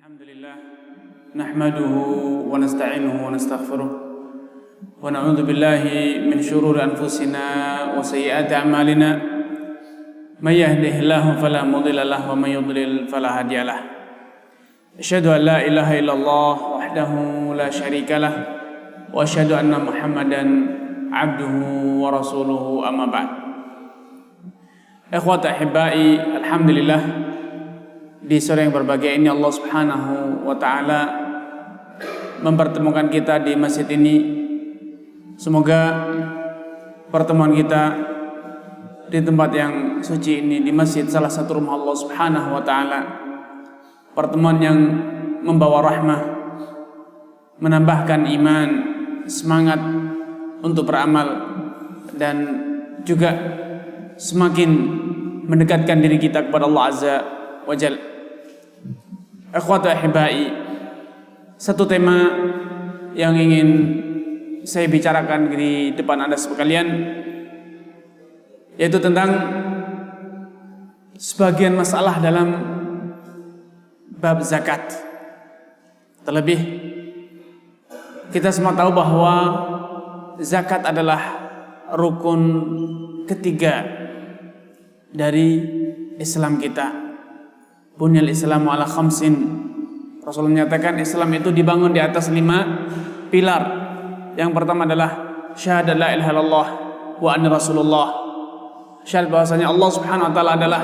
Alhamdulillah nahmaduhu wa nasta'inuhu wa nastaghfiruh wa na'udzu billahi min shururi anfusina wa sayyiati a'malina may yahdihillahu fala mudilla lahu wa may yudlil fala hadiya lahu asyhadu an la ilaha illallah wahdahu la syarika lah wa asyhadu anna Muhammadan abduhu wa rasuluhu amma ba'd. Ikhwata ahibbai, alhamdulillah di sore yang berbahagia ini Allah Subhanahu wa taala mempertemukan kita di masjid ini. Semoga pertemuan kita di tempat yang suci ini, di masjid salah satu rumah Allah Subhanahu wa taala, pertemuan yang membawa rahmah, menambahkan iman, semangat untuk beramal, dan juga semakin mendekatkan diri kita kepada Allah Azza wa Jalla. Ikhwata ahibbai, satu tema yang ingin saya bicarakan di depan Anda sekalian, yaitu tentang sebagian masalah dalam bab zakat. Terlebih kita semua tahu bahwa zakat adalah rukun ketiga dari Islam kita. Bunyal Islamu ala khamsin. Rasulullah menyatakan Islam itu dibangun di atas 5 pilar. Yang pertama adalah syahadat la ilaha illallah wa anna rasulullah. Syahadat bahwasanya Allah Subhanahu wa taala adalah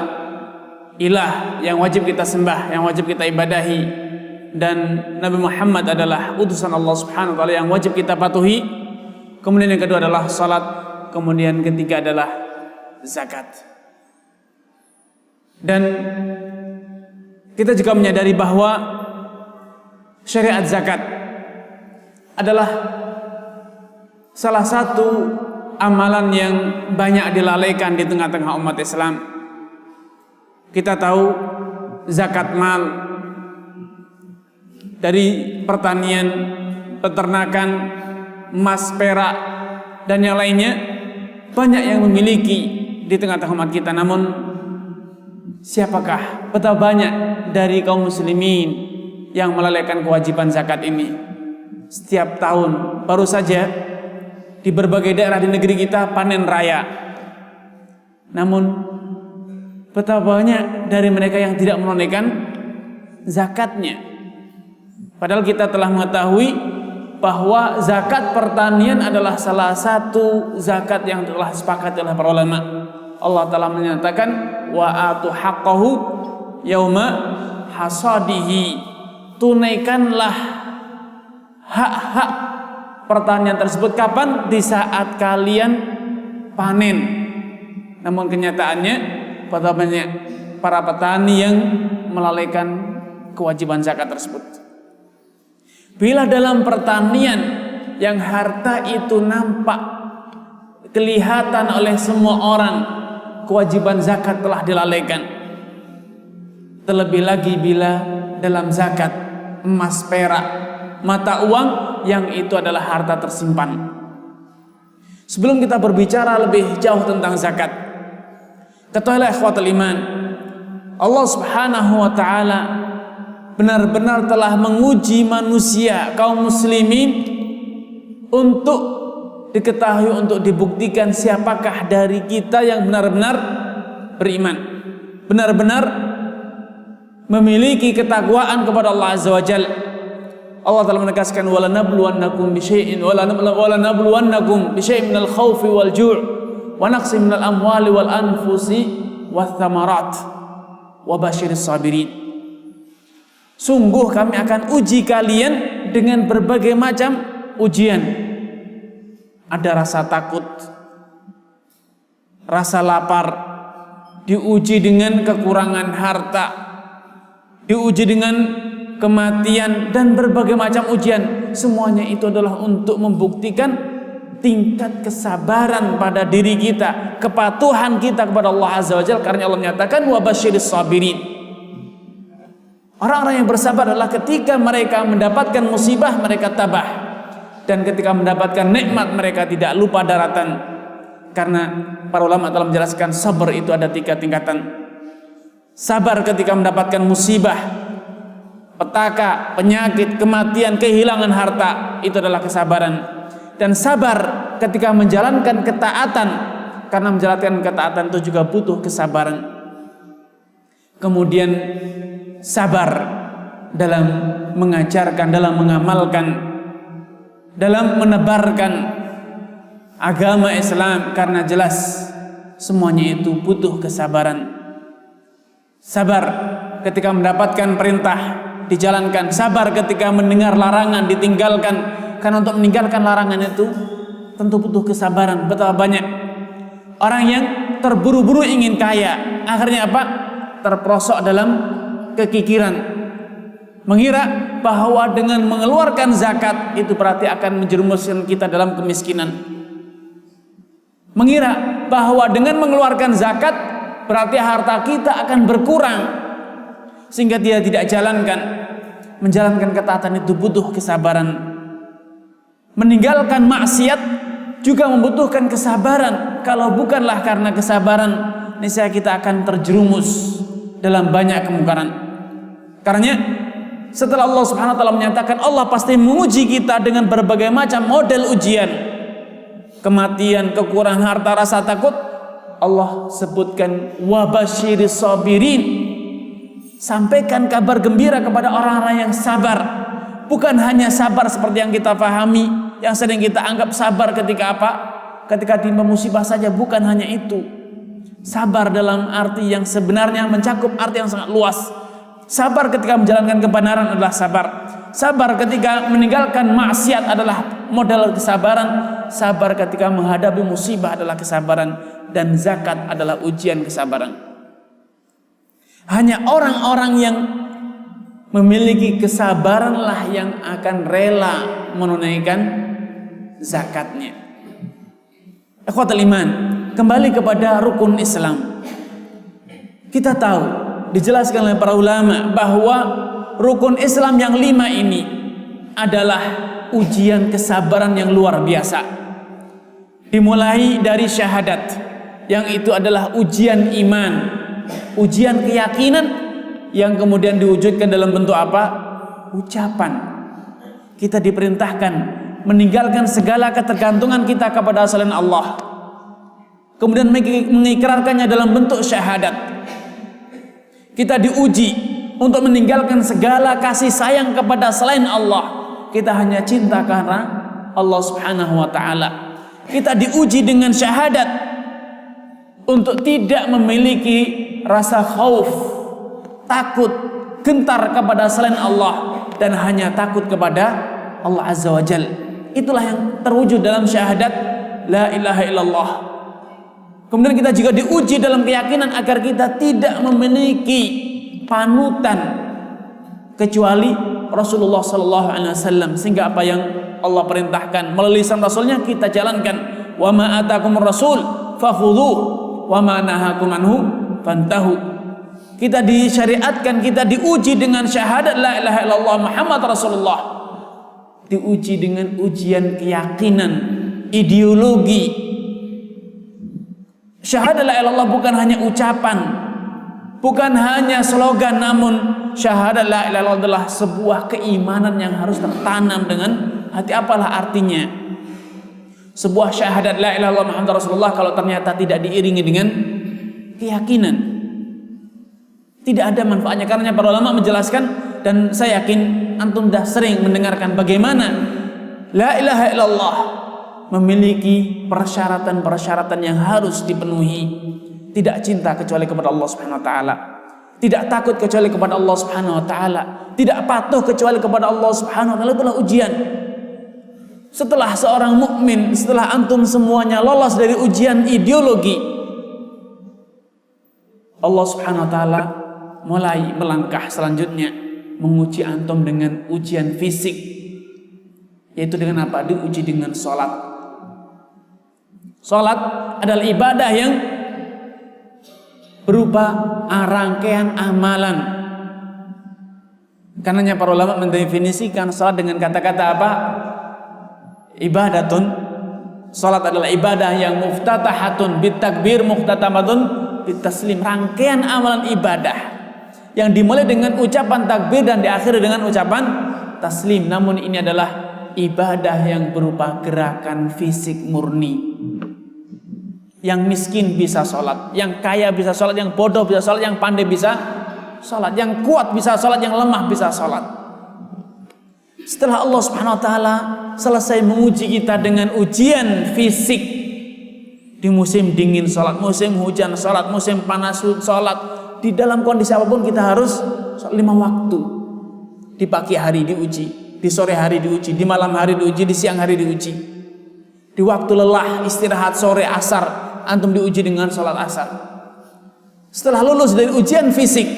ilah yang wajib kita sembah, yang wajib kita ibadahi, dan Nabi Muhammad adalah utusan Allah Subhanahu wa taala yang wajib kita patuhi. Kemudian yang kedua adalah salat, kemudian ketiga adalah zakat. Dan kita juga menyadari bahwa syariat zakat adalah salah satu amalan yang banyak dilalaikan di tengah-tengah umat Islam. Kita tahu zakat mal dari pertanian, peternakan, emas, perak, dan yang lainnya banyak yang memiliki di tengah-tengah umat kita. Namun siapakah, betapa banyak dari kaum muslimin yang melalaikan kewajiban zakat ini. Setiap tahun, baru saja di berbagai daerah di negeri kita panen raya, namun betapa banyak dari mereka yang tidak menunaikan zakatnya. Padahal kita telah mengetahui bahwa zakat pertanian adalah salah satu zakat yang telah disepakati oleh para ulama. Allah telah menyatakan wa atu haqqahu yauma hasadihi, tunaikanlah hak-hak pertanian tersebut kapan? Di saat kalian panen. Namun kenyataannya betapa banyak para petani yang melalaikan kewajiban zakat tersebut. Bila dalam pertanian yang harta itu nampak, kelihatan oleh semua orang, kewajiban zakat telah dilalaikan. Terlebih lagi bila dalam zakat emas, perak, mata uang yang itu adalah harta tersimpan. Sebelum kita berbicara lebih jauh tentang zakat, ketahuilah ikhwatul iman, Allah Subhanahu wa taala benar-benar telah menguji manusia kaum muslimin untuk diketahui, untuk dibuktikan siapakah dari kita yang benar-benar beriman, benar-benar memiliki ketakwaan kepada Allah Azza wa Jalla. Allah telah menegaskan wala nabluwannakum bisyai'in minal khaufi wal ju' wa naqsin minal amwali wal anfusi wath thamarat wa basyiris sabirin. Sungguh kami akan uji kalian dengan berbagai macam ujian. Ada rasa takut, rasa lapar, diuji dengan kekurangan harta, diuji dengan kematian, dan berbagai macam ujian. Semuanya itu adalah untuk membuktikan tingkat kesabaran pada diri kita, kepatuhan kita kepada Allah Azza wa Jalla. Karena Allah menyatakan wa basyiris sabirin. Orang-orang yang bersabar adalah ketika mereka mendapatkan musibah mereka tabah, dan ketika mendapatkan nikmat mereka tidak lupa daratan. Karena para ulama telah menjelaskan sabar itu ada 3 tingkatan. Sabar ketika mendapatkan musibah, petaka, penyakit, kematian, kehilangan harta, itu adalah kesabaran. Dan sabar ketika menjalankan ketaatan, karena menjalankan ketaatan itu juga butuh kesabaran. Kemudian sabar dalam mengajarkan, dalam mengamalkan, dalam menebarkan agama Islam, karena jelas semuanya itu butuh kesabaran. Sabar ketika mendapatkan perintah dijalankan, sabar ketika mendengar larangan ditinggalkan. Karena untuk meninggalkan larangan itu tentu butuh kesabaran. Betapa banyak orang yang terburu-buru ingin kaya, akhirnya apa? Terperosok dalam kekikiran, mengira bahwa dengan mengeluarkan zakat itu berarti akan menjerumuskan kita dalam kemiskinan. Mengira bahwa dengan mengeluarkan zakat berarti harta kita akan berkurang, sehingga dia tidak jalankan. Menjalankan ketaatan itu butuh kesabaran. Meninggalkan maksiat juga membutuhkan kesabaran. Kalau bukanlah karena kesabaran, niscaya kita akan terjerumus dalam banyak kemungkaran. Karena setelah Allah Subhanahu wa taala menyatakan Allah pasti menguji kita dengan berbagai macam model ujian, kematian, kekurangan harta, rasa takut, Allah sebutkan wabasyiris sabirin, sampaikan kabar gembira kepada orang-orang yang sabar. Bukan hanya sabar seperti yang kita pahami, yang sering kita anggap sabar ketika apa? Ketika timpa musibah saja. Bukan hanya itu. Sabar dalam arti yang sebenarnya mencakup arti yang sangat luas. Sabar ketika menjalankan kebenaran adalah sabar. Sabar ketika meninggalkan maksiat adalah modal kesabaran. Sabar ketika menghadapi musibah adalah kesabaran. Dan zakat adalah ujian kesabaran. Hanya orang-orang yang memiliki kesabaranlah yang akan rela menunaikan zakatnya. Ikhwatul iman, kembali kepada rukun Islam. Kita tahu, dijelaskan oleh para ulama bahwa rukun Islam yang 5 ini adalah ujian kesabaran yang luar biasa. Dimulai dari syahadat, yang itu adalah ujian iman, ujian keyakinan, yang kemudian diwujudkan dalam bentuk apa? Ucapan. Kita diperintahkan meninggalkan segala ketergantungan kita kepada selain Allah, kemudian mengikrarkannya dalam bentuk syahadat. Kita diuji untuk meninggalkan segala kasih sayang kepada selain Allah. Kita hanya cinta karena Allah Subhanahu wa taala. Kita diuji dengan syahadat untuk tidak memiliki rasa khauf, takut, gentar kepada selain Allah, dan hanya takut kepada Allah Azza wa Jal. Itulah yang terwujud dalam syahadat la ilaha illallah. Kemudian kita juga diuji dalam keyakinan agar kita tidak memiliki panutan kecuali Rasulullah sallallahu alaihi wasallam, sehingga apa yang Allah perintahkan melalui lisan Rasulnya kita jalankan. Wa ma atakumur rasul fakhudhuh wa ma nahakum anhu fantahu. Kita disyariatkan, kita diuji dengan syahadat la ilaha illallah Muhammad Rasulullah. Diuji dengan ujian keyakinan, ideologi. Syahadat la ilaha illallah bukan hanya ucapan, bukan hanya slogan, namun syahadat la ilaha illallah adalah sebuah keimanan yang harus tertanam dengan hati. Apalah artinya sebuah syahadat la ilaha illallah Muhammad Rasulullah kalau ternyata tidak diiringi dengan keyakinan? Tidak ada manfaatnya. Karena para ulama menjelaskan, dan saya yakin antum dah sering mendengarkan bagaimana la ilaha illallah memiliki persyaratan-persyaratan yang harus dipenuhi. Tidak cinta kecuali kepada Allah Subhanahu wa taala, tidak takut kecuali kepada Allah Subhanahu wa taala, tidak patuh kecuali kepada Allah Subhanahu wa taala. Itulah ujian. Setelah seorang mukmin, setelah antum semuanya lolos dari ujian ideologi, Allah Subhanahu wa taala mulai melangkah selanjutnya, menguji antum dengan ujian fisik, yaitu dengan apa? Diuji dengan sholat. Sholat adalah ibadah yang berupa rangkaian amalan. Karenanya para ulama mendefinisikan sholat dengan kata-kata apa? Ibadatun. Sholat adalah ibadah yang muftatahatun bitakbir, muhtatamatun bitaslim. Rangkaian amalan ibadah yang dimulai dengan ucapan takbir dan diakhiri dengan ucapan taslim. Namun ini adalah ibadah yang berupa gerakan fisik murni. Yang miskin bisa sholat, yang kaya bisa sholat, yang bodoh bisa sholat, yang pandai bisa sholat, yang kuat bisa sholat, yang lemah bisa sholat. Setelah Allah Subhanahu wa taala selesai menguji kita dengan ujian fisik, di musim dingin sholat, musim hujan sholat, musim panas sholat, di dalam kondisi apapun kita harus sholat 5 waktu. Di pagi hari diuji, di sore hari diuji, di malam hari diuji, di siang hari diuji. Di waktu lelah istirahat sore asar, antum diuji dengan sholat asar. Setelah lulus dari ujian fisik,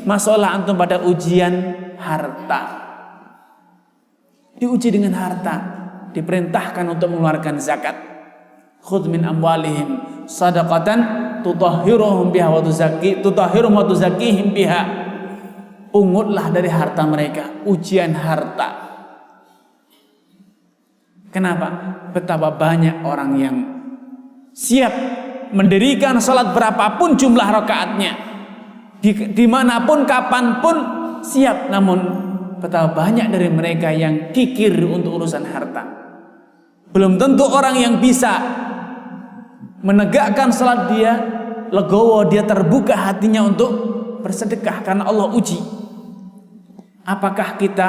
masuklah antum pada ujian harta. Diuji dengan harta, diperintahkan untuk mengeluarkan zakat. Khudh min amwalihim shadaqatan tutahhiruhum biha wa tuzakkihim biha. Pungutlah dari harta mereka. Ujian harta. Kenapa? Betapa banyak orang yang siap mendirikan salat berapapun jumlah rakaatnya, dimanapun kapanpun siap, namun betapa banyak dari mereka yang kikir untuk urusan harta. Belum tentu orang yang bisa menegakkan salat dia legowo, dia terbuka hatinya untuk bersedekah karena Allah uji. Apakah kita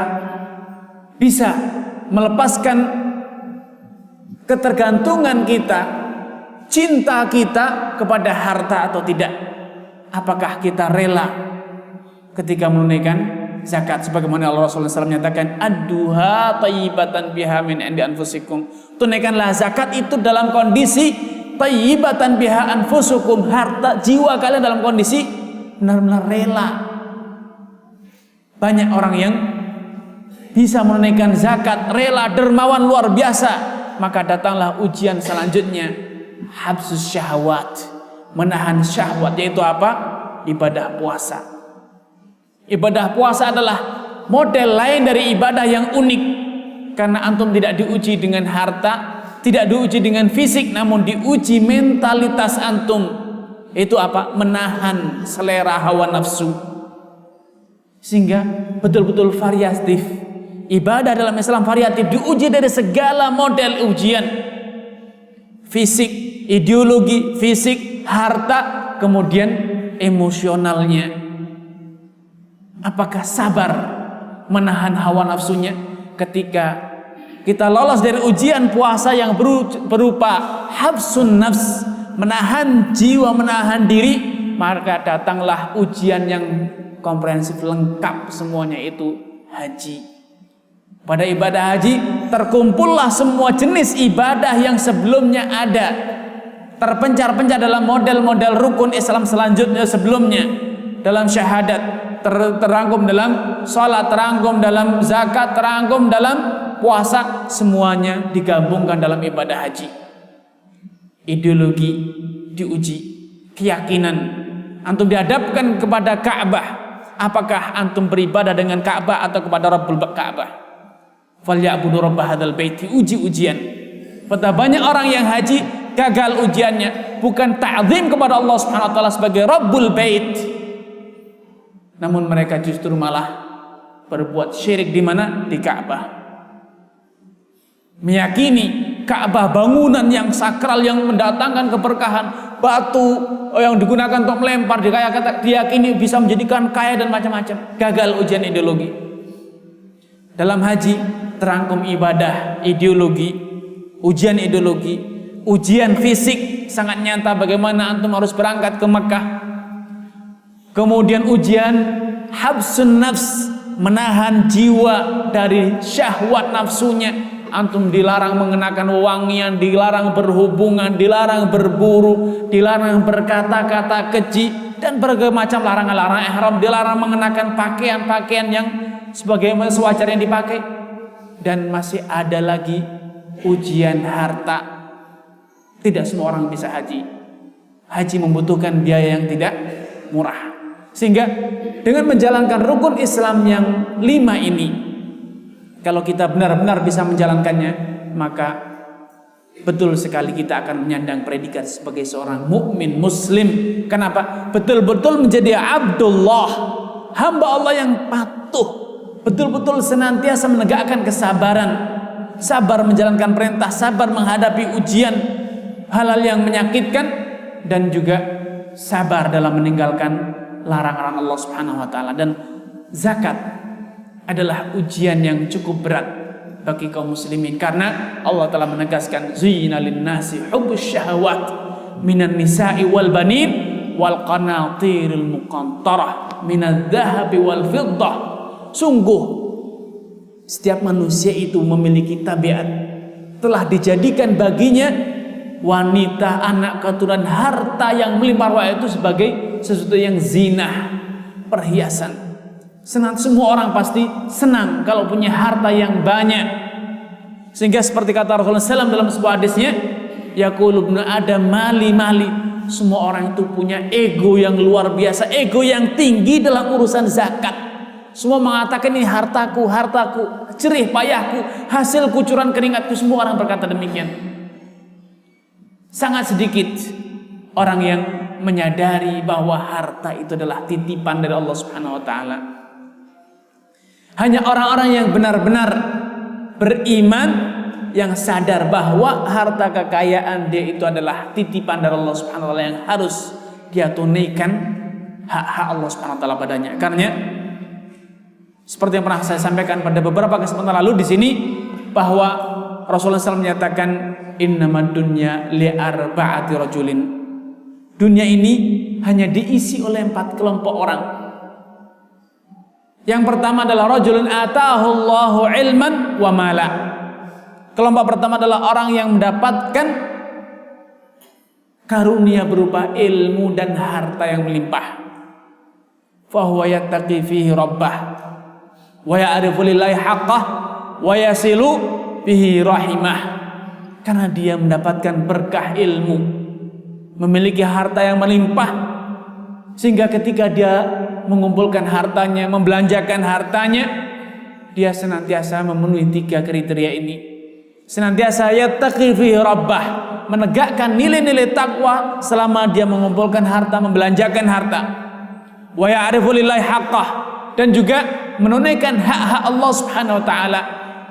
bisa melepaskan ketergantungan kita, cinta kita kepada harta atau tidak? Apakah kita rela ketika menunaikan zakat, sebagaimana Allah Rasulullah SAW menyatakan, adduha tayyibatan biha min indi anfusikum. Tunaikanlah zakat itu dalam kondisi tayyibatan biha anfusukum, harta jiwa kalian dalam kondisi benar-benar rela. Banyak orang yang bisa menunaikan zakat, rela, dermawan luar biasa. Maka datanglah ujian selanjutnya, habsus syahwat, menahan syahwat, yaitu apa? Ibadah puasa. Ibadah puasa adalah model lain dari ibadah yang unik, karena antum tidak diuji dengan harta, tidak diuji dengan fisik, namun diuji mentalitas antum. Itu apa? Menahan selera hawa nafsu. Sehingga betul-betul variatif. Ibadah dalam Islam variatif, diuji dari segala model ujian. Fisik, ideologi, fisik, harta, kemudian emosionalnya. Apakah sabar menahan hawa nafsunya? Ketika kita lolos dari ujian puasa yang berupa habsun nafs, menahan jiwa, menahan diri, maka datanglah ujian yang komprehensif, lengkap semuanya, itu haji. Pada ibadah haji terkumpullah semua jenis ibadah yang sebelumnya ada, terpencar-pencar dalam model-model rukun Islam selanjutnya sebelumnya, dalam syahadat, terangkum dalam sholat, terangkum dalam zakat, terangkum dalam puasa, semuanya digabungkan dalam ibadah haji. Ideologi diuji, keyakinan antum dihadapkan kepada Ka'bah, apakah antum beribadah dengan Ka'bah atau kepada Rabbul Ka'bah? Falyabudu rabb hadzal bait, diuji ujian. Betapa banyak orang yang haji gagal ujiannya, bukan ta'zim kepada Allah Subhanahu wa taala sebagai Rabbul Bait, namun mereka justru malah berbuat syirik. Di mana? Di Ka'bah. Meyakini Ka'bah bangunan yang sakral yang mendatangkan keberkahan, batu yang digunakan untuk melempar, diyakini bisa menjadikan kaya dan macam-macam. Gagal ujian ideologi. Dalam haji terangkum ibadah, ideologi, ujian ideologi, ujian fisik sangat nyata bagaimana antum harus berangkat ke Mekah. Kemudian ujian habsun nafs, menahan jiwa dari syahwat nafsunya. Antum dilarang mengenakan wewangian, dilarang berhubungan, dilarang berburu, dilarang berkata-kata keji, dan berbagai macam larangan-larangan ihram, dilarang mengenakan pakaian-pakaian yang sebagaimana sewajarnya dipakai. Dan masih ada lagi ujian harta. Tidak semua orang bisa haji. Haji membutuhkan biaya yang tidak murah. Sehingga dengan menjalankan rukun Islam yang 5 ini, kalau kita benar-benar bisa menjalankannya, maka betul sekali kita akan menyandang predikat sebagai seorang mukmin muslim. Kenapa? Betul-betul menjadi Abdullah, hamba Allah yang patuh, betul-betul senantiasa menegakkan kesabaran, sabar menjalankan perintah, sabar menghadapi ujian, hal-hal yang menyakitkan, dan juga sabar dalam meninggalkan larangan Allah Subhanahu wa taala. Dan zakat adalah ujian yang cukup berat bagi kaum muslimin, karena Allah telah menegaskan zuyyina lin-nasi hubbus syahawat minan nisa'i wal banin wal qanatiril muqantarah minadz dzahabi wal fiddah. Sungguh setiap manusia itu memiliki tabiat, telah dijadikan baginya wanita, anak keturunan, harta yang melimpah ruah itu sebagai sesuatu yang zinah, perhiasan. Semua orang pasti senang kalau punya harta yang banyak. Sehingga seperti kata Rasulullah SAW dalam sebuah hadisnya, yaqulu ibnu adam mali mali. Semua orang itu punya ego yang luar biasa, ego yang tinggi dalam urusan zakat. Semua mengatakan ini hartaku, hartaku, jerih payahku, hasil kucuran keringatku. Semua orang berkata demikian. Sangat sedikit orang yang menyadari bahwa harta itu adalah titipan dari Allah Subhanahu wa taala. Hanya orang-orang yang benar-benar beriman, yang sadar bahwa harta kekayaan dia itu adalah titipan dari Allah Subhanahu wa taala yang harus dia tunaikan hak-hak Allah Subhanahu wa taala padanya. Karena seperti yang pernah saya sampaikan pada beberapa kesempatan lalu di sini, bahwa Rasulullah SAW menyatakan innamad dunya li'arba'ati rajulin. Dunia ini hanya diisi oleh 4 kelompok orang. Yang pertama adalah rajulun atahu Allahu ilman wa mala. Kelompok pertama adalah orang yang mendapatkan karunia berupa ilmu dan harta yang melimpah. Fahuwa yattaqi fihi rabbah wa ya'rifu lillahi haqqah wa yasilu bihi rahimah. Karena dia mendapatkan berkah ilmu, memiliki harta yang melimpah, sehingga ketika dia mengumpulkan hartanya, membelanjakan hartanya, dia senantiasa memenuhi 3 kriteria ini. Senantiasa yattaqi fihi rabbah, menegakkan nilai-nilai takwa selama dia mengumpulkan harta, membelanjakan harta. Wa ya'rifu lillahi haqqah, dan juga menunaikan hak-hak Allah Subhanahu wa taala.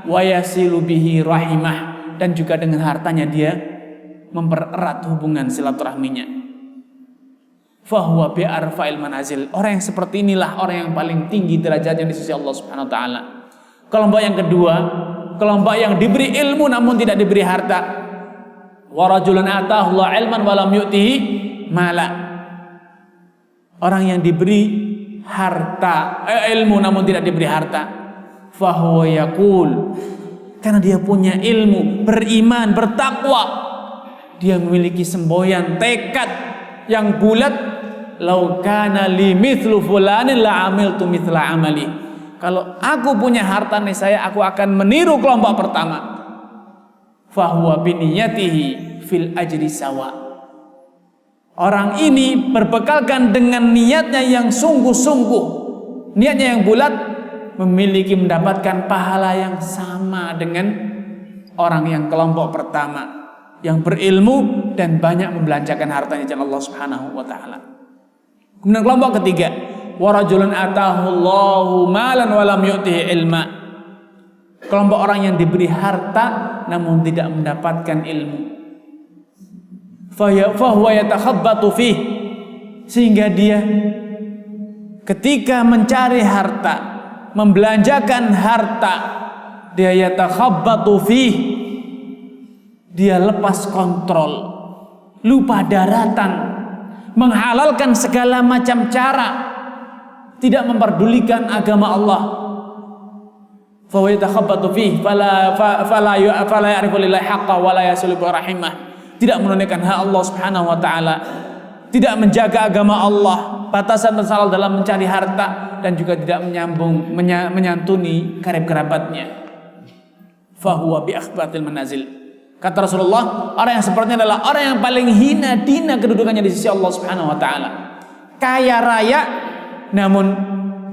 Wa yasilu bihi rahimah, dan juga dengan hartanya dia mempererat hubungan silaturahminya. Fahuwa bi'arfa'il manazil. Orang yang seperti inilah orang yang paling tinggi derajatnya di sisi Allah Subhanahu wa taala. Kelompok yang kedua, kelompok yang diberi ilmu namun tidak diberi harta. Wa rajulun atahu Allah ilman wa lam yu'tihi mala. Orang yang diberi harta, ilmu namun tidak diberi harta. Fahuwa yaqul, karena dia punya ilmu, beriman, bertakwa, dia memiliki semboyan, tekad yang bulat. Lau kana li mithlu fulanin la amiltu mithla amali. Kalau aku punya harta nih saya, aku akan meniru kelompok pertama. Fahuwa biniyatihi fil ajri sawa. Orang ini berbekalkan dengan niatnya yang sungguh-sungguh, niatnya yang bulat, memiliki mendapatkan pahala yang sama dengan orang yang kelompok pertama, yang berilmu dan banyak membelanjakan hartanya jalan Allah Subhanahu wa taala. Kemudian kelompok ketiga, wa rajulun atahu Allahu malan wa lam yu'tihi ilma. Kelompok orang yang diberi harta namun tidak mendapatkan ilmu. Fahuwa yatakhabbatu fih, sehingga dia ketika mencari harta, membelanjakan harta, dia yatakhabbatu fih, dia lepas kontrol, lupa daratan, menghalalkan segala macam cara, tidak memperdulikan agama Allah. Fa yatakhabbatu fihi fala ya'rifu lillahi haqqa wa la yasulu bi rahimah. Tidak menunaikan hak Allah Subhanahu wa taala, tidak menjaga agama Allah, batasan tersalah dalam mencari harta, dan juga tidak menyantuni karib kerabatnya. Fa huwa bi akhbatil manazil. Kata Rasulullah, orang yang seperti ini adalah orang yang paling hina dina kedudukannya di sisi Allah Subhanahu wa taala. Kaya raya namun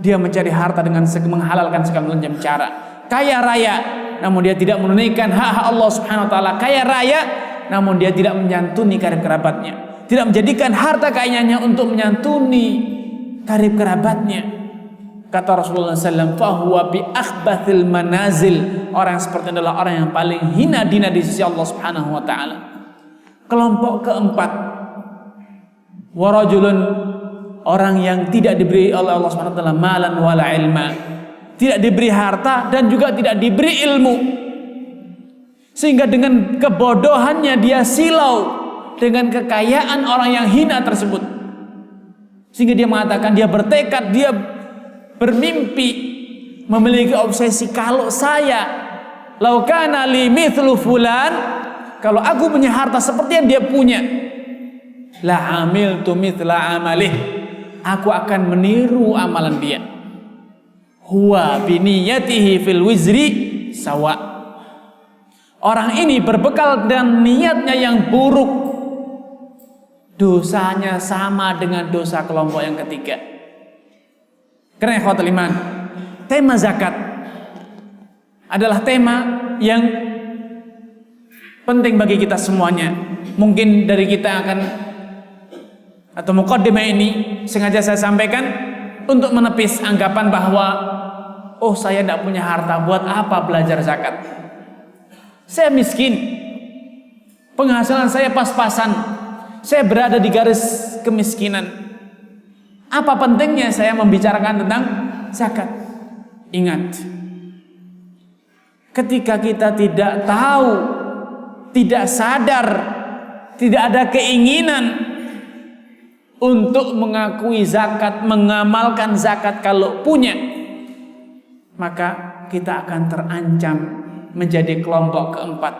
dia mencari harta dengan menghalalkan segala macam cara. Kaya raya namun dia tidak menunaikan hak-hak Allah Subhanahu wa taala. Kaya raya namun dia tidak menyantuni karib kerabatnya. Tidak menjadikan harta kekayaannya untuk menyantuni karib kerabatnya. Kata Rasulullah SAW, fahuwa bi akhbathil manazil. Orang yang seperti adalah orang yang paling hina dina di sisi Allah Subhanahu wa taala. Kelompok keempat, warajulun, orang yang tidak diberi oleh Allah Subhanahu wa taala malan wala ilma. Tidak diberi harta dan juga tidak diberi ilmu. Sehingga dengan kebodohannya dia silau dengan kekayaan orang yang hina tersebut. Sehingga dia mengatakan, dia bertekad, dia bermimpi, memiliki obsesi, kalau saya laukana li mithlu fulan, kalau aku punya harta seperti yang dia punya, la amiltu mithla amalih, aku akan meniru amalan dia. Huwa biniyatihi fil wizri sawa. Orang ini berbekal dan niatnya yang buruk, dosanya sama dengan dosa kelompok yang ketiga. Karena ikhwatul iman, tema zakat adalah tema yang penting bagi kita semuanya. Mungkin dari kita akan, atau muqaddimah ini sengaja saya sampaikan untuk menepis anggapan bahwa oh, saya tidak punya harta, buat apa belajar zakat? Saya miskin, penghasilan saya pas-pasan, saya berada di garis kemiskinan. Apa pentingnya saya membicarakan tentang zakat? Ingat, ketika kita tidak tahu, tidak sadar, tidak ada keinginan untuk mengakui zakat, mengamalkan zakat kalau punya, maka kita akan terancam menjadi kelompok keempat,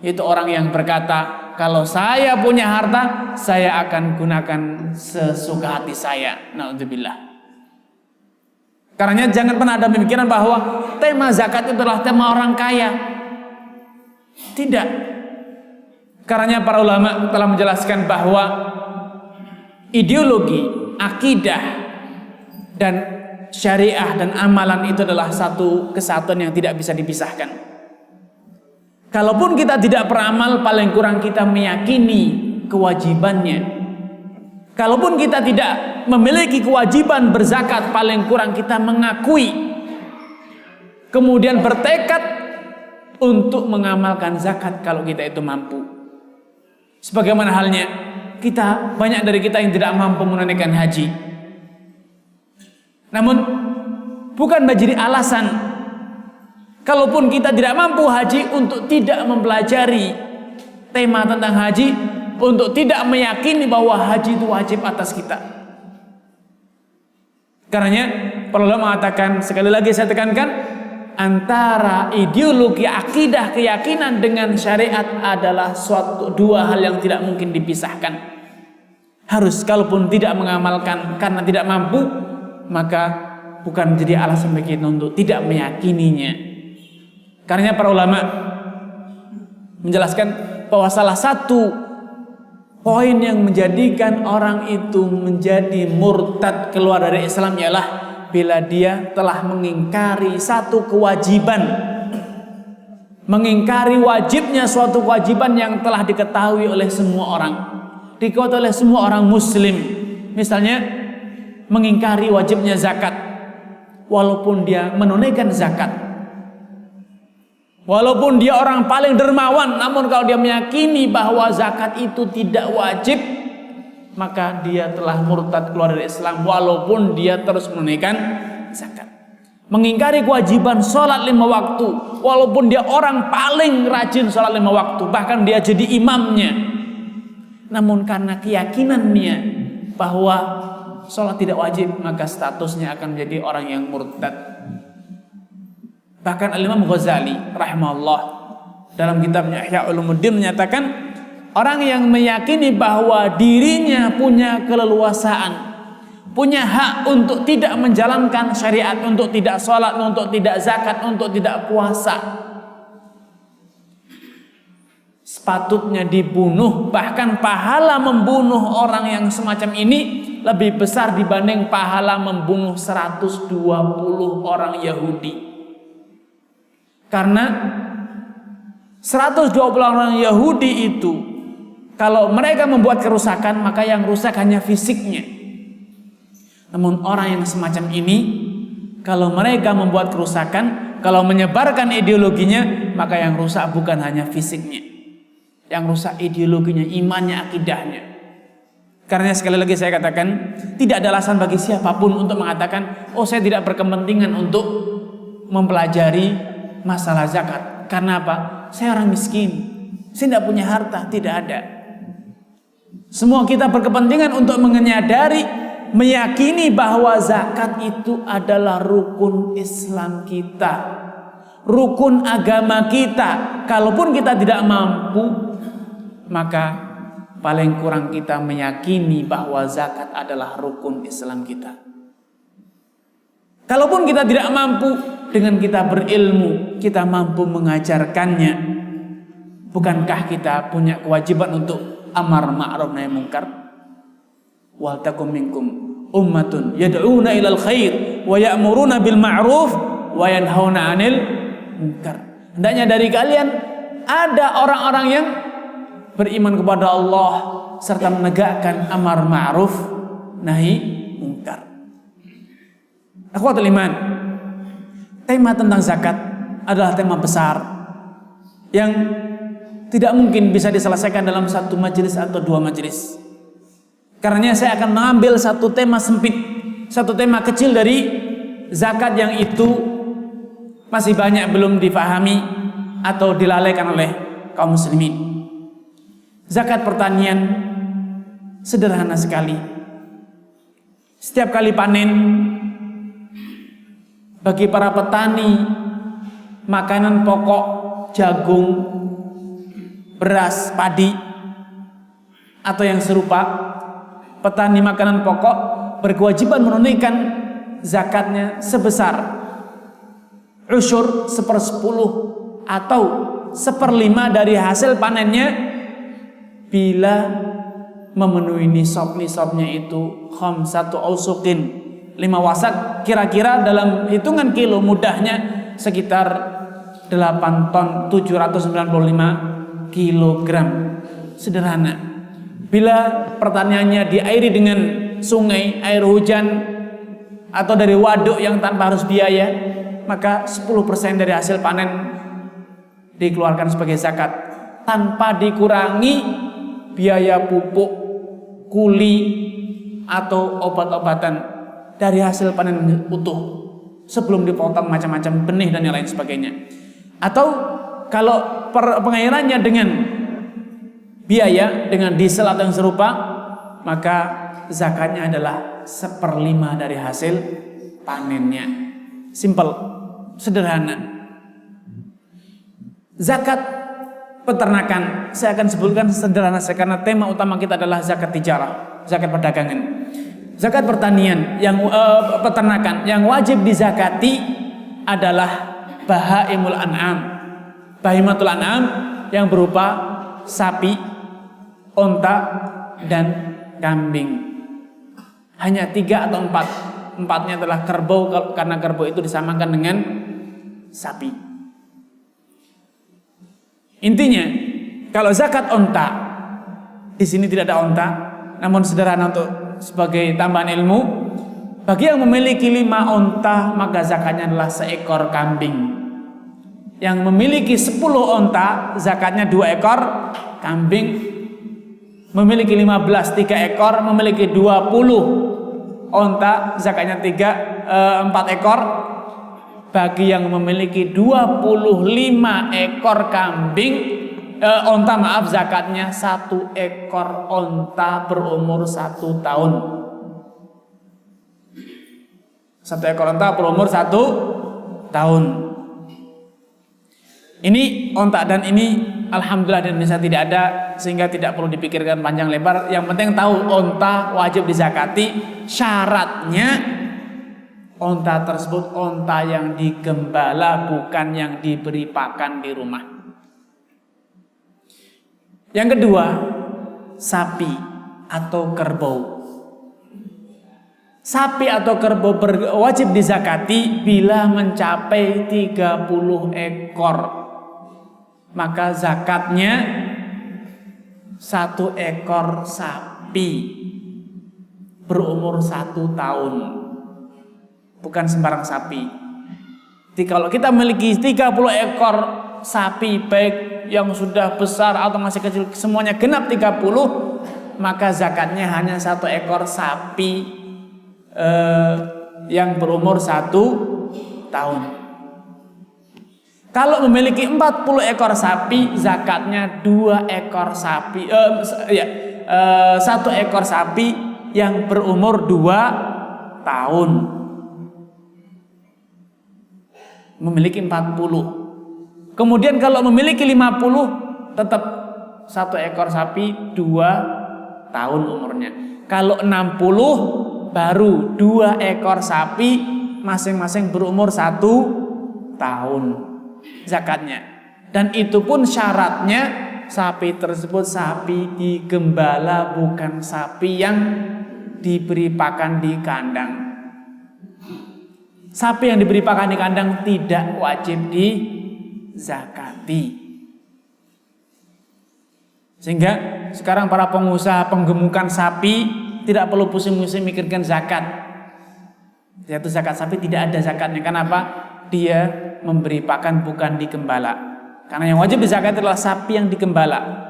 yaitu orang yang berkata, kalau saya punya harta, saya akan gunakan sesuka hati saya. Na'udzubillah. Karena jangan pernah ada pemikiran bahwa tema zakat itu adalah tema orang kaya. Tidak. Karena para ulama telah menjelaskan bahwa ideologi, akidah, dan syariah dan amalan itu adalah satu kesatuan yang tidak bisa dipisahkan. Kalaupun kita tidak beramal, paling kurang kita meyakini kewajibannya. Kalaupun kita tidak memiliki kewajiban berzakat, paling kurang kita mengakui, kemudian bertekad untuk mengamalkan zakat kalau kita itu mampu. Sebagaimana halnya kita, banyak dari kita yang tidak mampu menunaikan haji. Namun bukan menjadi alasan kalaupun kita tidak mampu haji untuk tidak mempelajari tema tentang haji, untuk tidak meyakini bahwa haji itu wajib atas kita. Karenanya para ulama mengatakan, sekali lagi saya tekankan, antara ideologi, akidah, keyakinan dengan syariat adalah suatu dua hal yang tidak mungkin dipisahkan. Harus, kalaupun tidak mengamalkan karena tidak mampu, maka bukan menjadi alasan bagi kita untuk tidak meyakininya. Karena para ulama menjelaskan bahwa salah satu poin yang menjadikan orang itu menjadi murtad, keluar dari Islam, ialah bila dia telah mengingkari satu kewajiban, mengingkari wajibnya suatu kewajiban yang telah diketahui oleh semua orang, diketahui oleh semua orang muslim. Misalnya mengingkari wajibnya zakat, walaupun dia menunaikan zakat, walaupun dia orang paling dermawan, namun kalau dia meyakini bahwa zakat itu tidak wajib, maka dia telah murtad, keluar dari Islam, walaupun dia terus menunaikan zakat. Mengingkari kewajiban sholat 5 waktu, walaupun dia orang paling rajin sholat 5 waktu, bahkan dia jadi imamnya, namun karena keyakinannya bahwa sholat tidak wajib, maka statusnya akan menjadi orang yang murtad. Bahkan Al-Imam Ghazali rahimahullah dalam kitabnya Ihya Ulumuddin menyatakan, orang yang meyakini bahwa dirinya punya keleluasaan, punya hak untuk tidak menjalankan syariat, untuk tidak sholat, untuk tidak zakat, untuk tidak puasa, sepatutnya dibunuh. Bahkan pahala membunuh orang yang semacam ini lebih besar dibanding pahala membunuh 120 orang Yahudi. Karena 120 orang Yahudi itu, kalau mereka membuat kerusakan, maka yang rusak hanya fisiknya. Namun orang yang semacam ini Kalau mereka membuat kerusakan, kalau menyebarkan ideologinya, maka yang rusak bukan hanya fisiknya, yang rusak ideologinya, imannya, akidahnya. Karena sekali lagi saya katakan, tidak ada alasan bagi siapapun untuk mengatakan, oh saya tidak berkepentingan untuk mempelajari masalah zakat. Karena apa? Saya orang miskin, saya tidak punya harta. Tidak ada. Semua kita berkepentingan untuk menyadari, meyakini bahwa zakat itu adalah rukun Islam kita, rukun agama kita. Kalaupun kita tidak mampu, maka paling kurang kita meyakini bahwa zakat adalah rukun Islam kita. Kalaupun kita tidak mampu, dengan kita berilmu, kita mampu mengajarkannya. Bukankah kita punya kewajiban untuk amar ma'ruf nahi munkar? Wal takum minkum ummatun yad'una ilal khair wa ya'muruna bil ma'ruf wa yanhauna 'anil munkar. Hendaknya dari kalian ada orang-orang yang beriman kepada Allah serta menegakkan amar ma'ruf nahi munkar. Akhwatul iman, tema tentang zakat adalah tema besar yang tidak mungkin bisa diselesaikan dalam satu majelis atau dua majelis. Karenanya saya akan mengambil satu tema sempit, satu tema kecil dari zakat yang itu masih banyak belum difahami atau dilalaikan oleh kaum muslimin. Zakat pertanian sederhana sekali. Setiap kali panen, bagi para petani, makanan pokok jagung, beras, padi atau yang serupa, petani makanan pokok berkewajiban menunaikan zakatnya sebesar usyur 1/10 atau 1/5 dari hasil panennya bila memenuhi nisabnya itu khamsatu ausuqin, 5 wasak, kira-kira dalam hitungan kilo mudahnya sekitar 8 ton 795 kilogram. Sederhana. Bila pertaniannya diairi dengan sungai, air hujan atau dari waduk yang tanpa harus biaya, maka 10% dari hasil panen dikeluarkan sebagai zakat tanpa dikurangi biaya pupuk, kuli atau obat-obatan dari hasil panen utuh sebelum dipotong macam-macam benih dan yang lain sebagainya. Atau kalau pengairannya dengan biaya, dengan diesel atau yang serupa, maka zakatnya adalah 1/5 dari hasil panennya. Simple, sederhana. Zakat peternakan saya akan sebutkan sederhana karena tema utama kita adalah zakat tijarah, zakat perdagangan. Zakat pertanian yang peternakan yang wajib dizakati adalah bahaimul an'am, bahimatul an'am yang berupa sapi, onta dan kambing. Hanya 3 atau 4. 4-nya adalah kerbau karena kerbau itu disamakan dengan sapi. Intinya, kalau zakat onta, di sini tidak ada onta, namun sederhana untuk sebagai tambahan ilmu, bagi yang memiliki 5 onta maka zakatnya adalah 1 ekor kambing. Yang memiliki 10 onta zakatnya 2 ekor kambing. Memiliki 15 3 ekor, memiliki 20 onta zakatnya 4 ekor. Bagi yang memiliki 25 ekor kambing onta zakatnya 1 ekor onta berumur 1 tahun. 1 ekor onta berumur 1 tahun. Ini onta dan ini alhamdulillah di Indonesia tidak ada, sehingga tidak perlu dipikirkan panjang lebar. Yang penting tahu onta wajib dizakati. Syaratnya onta tersebut onta yang digembala, bukan yang diberi pakan di rumah. Yang kedua, sapi atau kerbau. Sapi atau kerbau wajib dizakati bila mencapai 30 ekor. Maka zakatnya 1 ekor sapi berumur 1 tahun. bukan sembarang sapi. Jadi kalau kita memiliki 30 ekor sapi, baik yang sudah besar atau masih kecil, semuanya genap 30, maka zakatnya hanya 1 ekor sapi yang berumur 1 tahun. Kalau memiliki 40 ekor sapi, zakatnya 2 ekor sapi, 1 ekor sapi yang berumur 2 tahun. Memiliki 40. Kemudian kalau memiliki 50, tetap 1 ekor sapi 2 tahun umurnya. Kalau 60, baru 2 ekor sapi masing-masing berumur 1 tahun zakatnya. Dan itu pun syaratnya sapi tersebut sapi digembala, bukan sapi yang diberi pakan di kandang. Sapi yang diberi pakan di kandang tidak wajib dizakati. Sehingga sekarang para pengusaha penggemukan sapi tidak perlu pusing-pusing mikirkan zakat. Yaitu zakat sapi tidak ada zakatnya. Kenapa? Dia memberi pakan bukan digembala. Karena yang wajib dizakati adalah sapi yang digembala.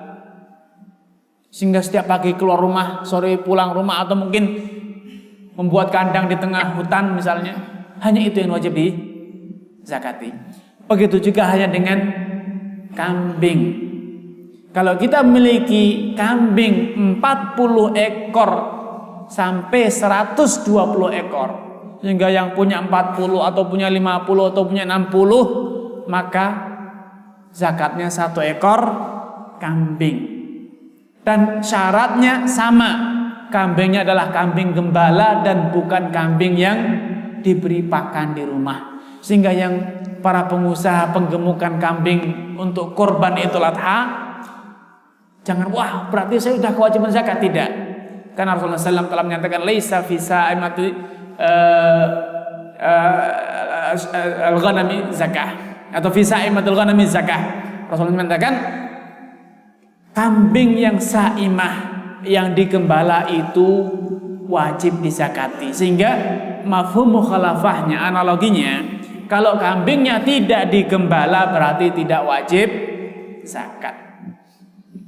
Sehingga setiap pagi keluar rumah, sore pulang rumah, atau mungkin membuat kandang di tengah hutan misalnya, hanya itu yang wajib dizakati. Begitu juga hanya dengan kambing. Kalau kita memiliki kambing 40 ekor sampai 120 ekor, sehingga yang punya 40 atau punya 50 atau punya 60, maka zakatnya 1 ekor kambing. Dan syaratnya sama, kambingnya adalah kambing gembala dan bukan kambing yang diberi pakan di rumah. Sehingga yang para pengusaha penggemukan kambing untuk korban Idul Adha, jangan wah berarti saya sudah kewajiban zakat. Tidak, karena Rasulullah SAW telah menyatakan laisa fi sa'imati al-ghanami zakah, atau fi sa'imatul ghanami zakah. Rasulullah menyatakan kambing yang sa'imah, yang digembala itu wajib dizakati. Sehingga mafhum mukhalafahnya, analoginya, kalau kambingnya tidak digembala berarti tidak wajib zakat.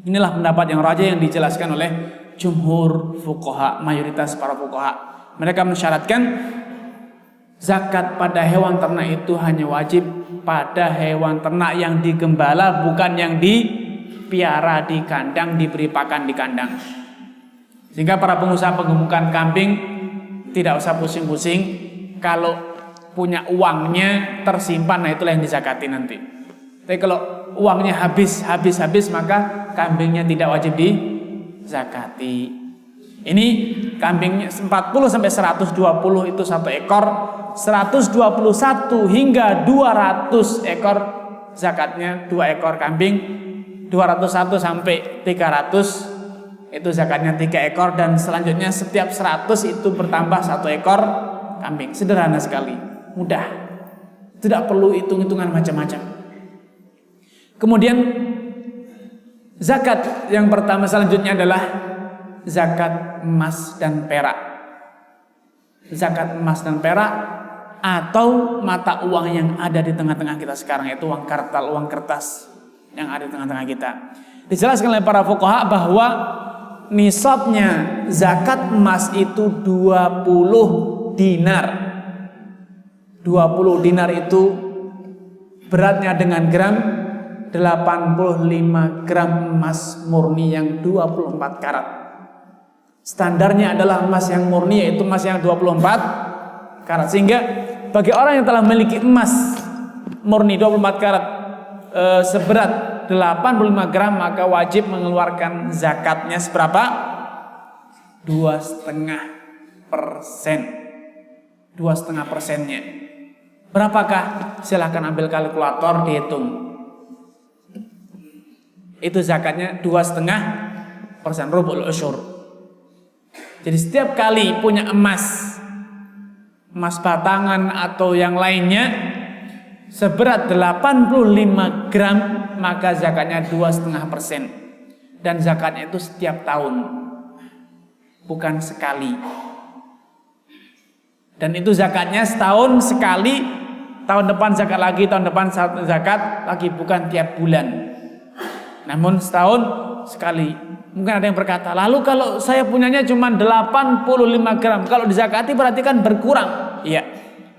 Inilah pendapat yang rajih yang dijelaskan oleh jumhur fuqaha, mayoritas para fuqaha. Mereka mensyaratkan zakat pada hewan ternak itu hanya wajib pada hewan ternak yang digembala, bukan yang dipiara di kandang, diberi pakan di kandang. Sehingga para pengusaha penggemukan kambing tidak usah pusing-pusing. Kalau punya uangnya tersimpan, nah itulah yang dizakati nanti. Tapi kalau uangnya habis, maka kambingnya tidak wajib dizakati. Ini kambingnya 40 sampai 120 itu 1 ekor, 121 hingga 200 ekor zakatnya 2 ekor kambing, 201 sampai 300 itu zakatnya 3 ekor, dan selanjutnya setiap 100 itu bertambah 1 ekor kambing. Sederhana sekali, mudah, tidak perlu hitung-hitungan macam-macam. Kemudian zakat yang pertama selanjutnya adalah zakat emas dan perak. Zakat emas dan perak atau mata uang yang ada di tengah-tengah kita sekarang, yaitu uang kartal, uang kertas yang ada di tengah-tengah kita. Dijelaskan oleh para fuqaha bahwa nisabnya zakat emas itu 20 dinar. 20 dinar itu beratnya dengan gram 85 gram emas murni yang 24 karat. Standarnya adalah emas yang murni, yaitu emas yang 24 karat. Sehingga bagi orang yang telah memiliki emas murni 24 karat seberat 85 gram, maka wajib mengeluarkan zakatnya seberapa? 2,5%. 2,5%-nya. Berapakah? Silahkan ambil kalkulator, dihitung. Itu zakatnya 2,5%, rubul usyur. Jadi setiap kali punya emas batangan atau yang lainnya seberat 85 gram, maka zakatnya 2,5%. Dan zakatnya itu setiap tahun, bukan sekali. Dan itu zakatnya setahun sekali, tahun depan zakat lagi, tahun depan zakat lagi, bukan tiap bulan. Namun setahun sekali. Mungkin ada yang berkata, lalu kalau saya punyanya cuma 85 gram, kalau dizakati berarti kan berkurang. Iya,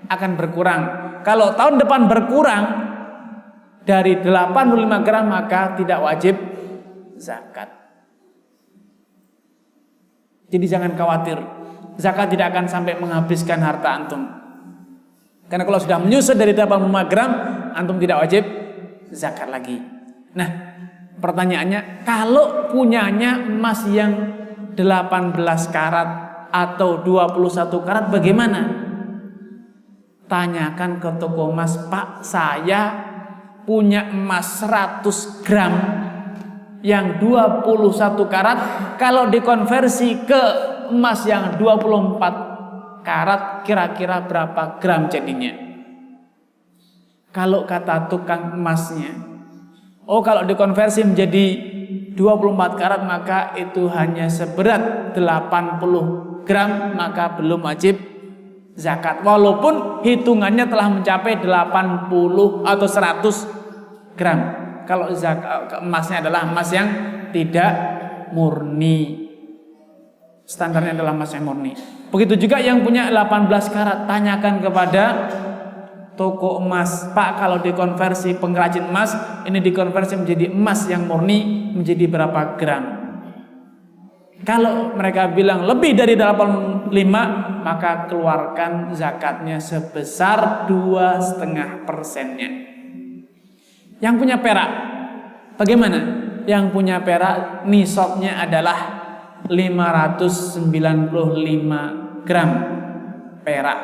akan berkurang. Kalau tahun depan berkurang dari 85 gram maka tidak wajib zakat. Jadi jangan khawatir, zakat tidak akan sampai menghabiskan harta antum. Karena kalau sudah menyusut dari 85 gram, antum tidak wajib zakat lagi. Nah, pertanyaannya, kalau punyanya emas yang 18 karat atau 21 karat bagaimana? Tanyakan ke toko emas, Pak, saya punya emas 100 gram yang 21 karat, kalau dikonversi ke emas yang 24 karat kira-kira berapa gram jadinya? Kalau kata tukang emasnya, oh kalau dikonversi menjadi 24 karat maka itu hanya seberat 80 gram, maka belum wajib zakat. Walaupun hitungannya telah mencapai 80 atau 100 gram. Kalau zakat emasnya adalah emas yang tidak murni. Standarnya adalah emas yang murni. Begitu juga yang punya 18 karat, tanyakan kepada toko emas, Pak, kalau dikonversi pengrajin emas, ini dikonversi menjadi emas yang murni menjadi berapa gram? Kalau mereka bilang lebih dari 85, maka keluarkan zakatnya sebesar 2,5%-nya. Yang punya perak, bagaimana? Yang punya perak nisabnya adalah 595 gram perak,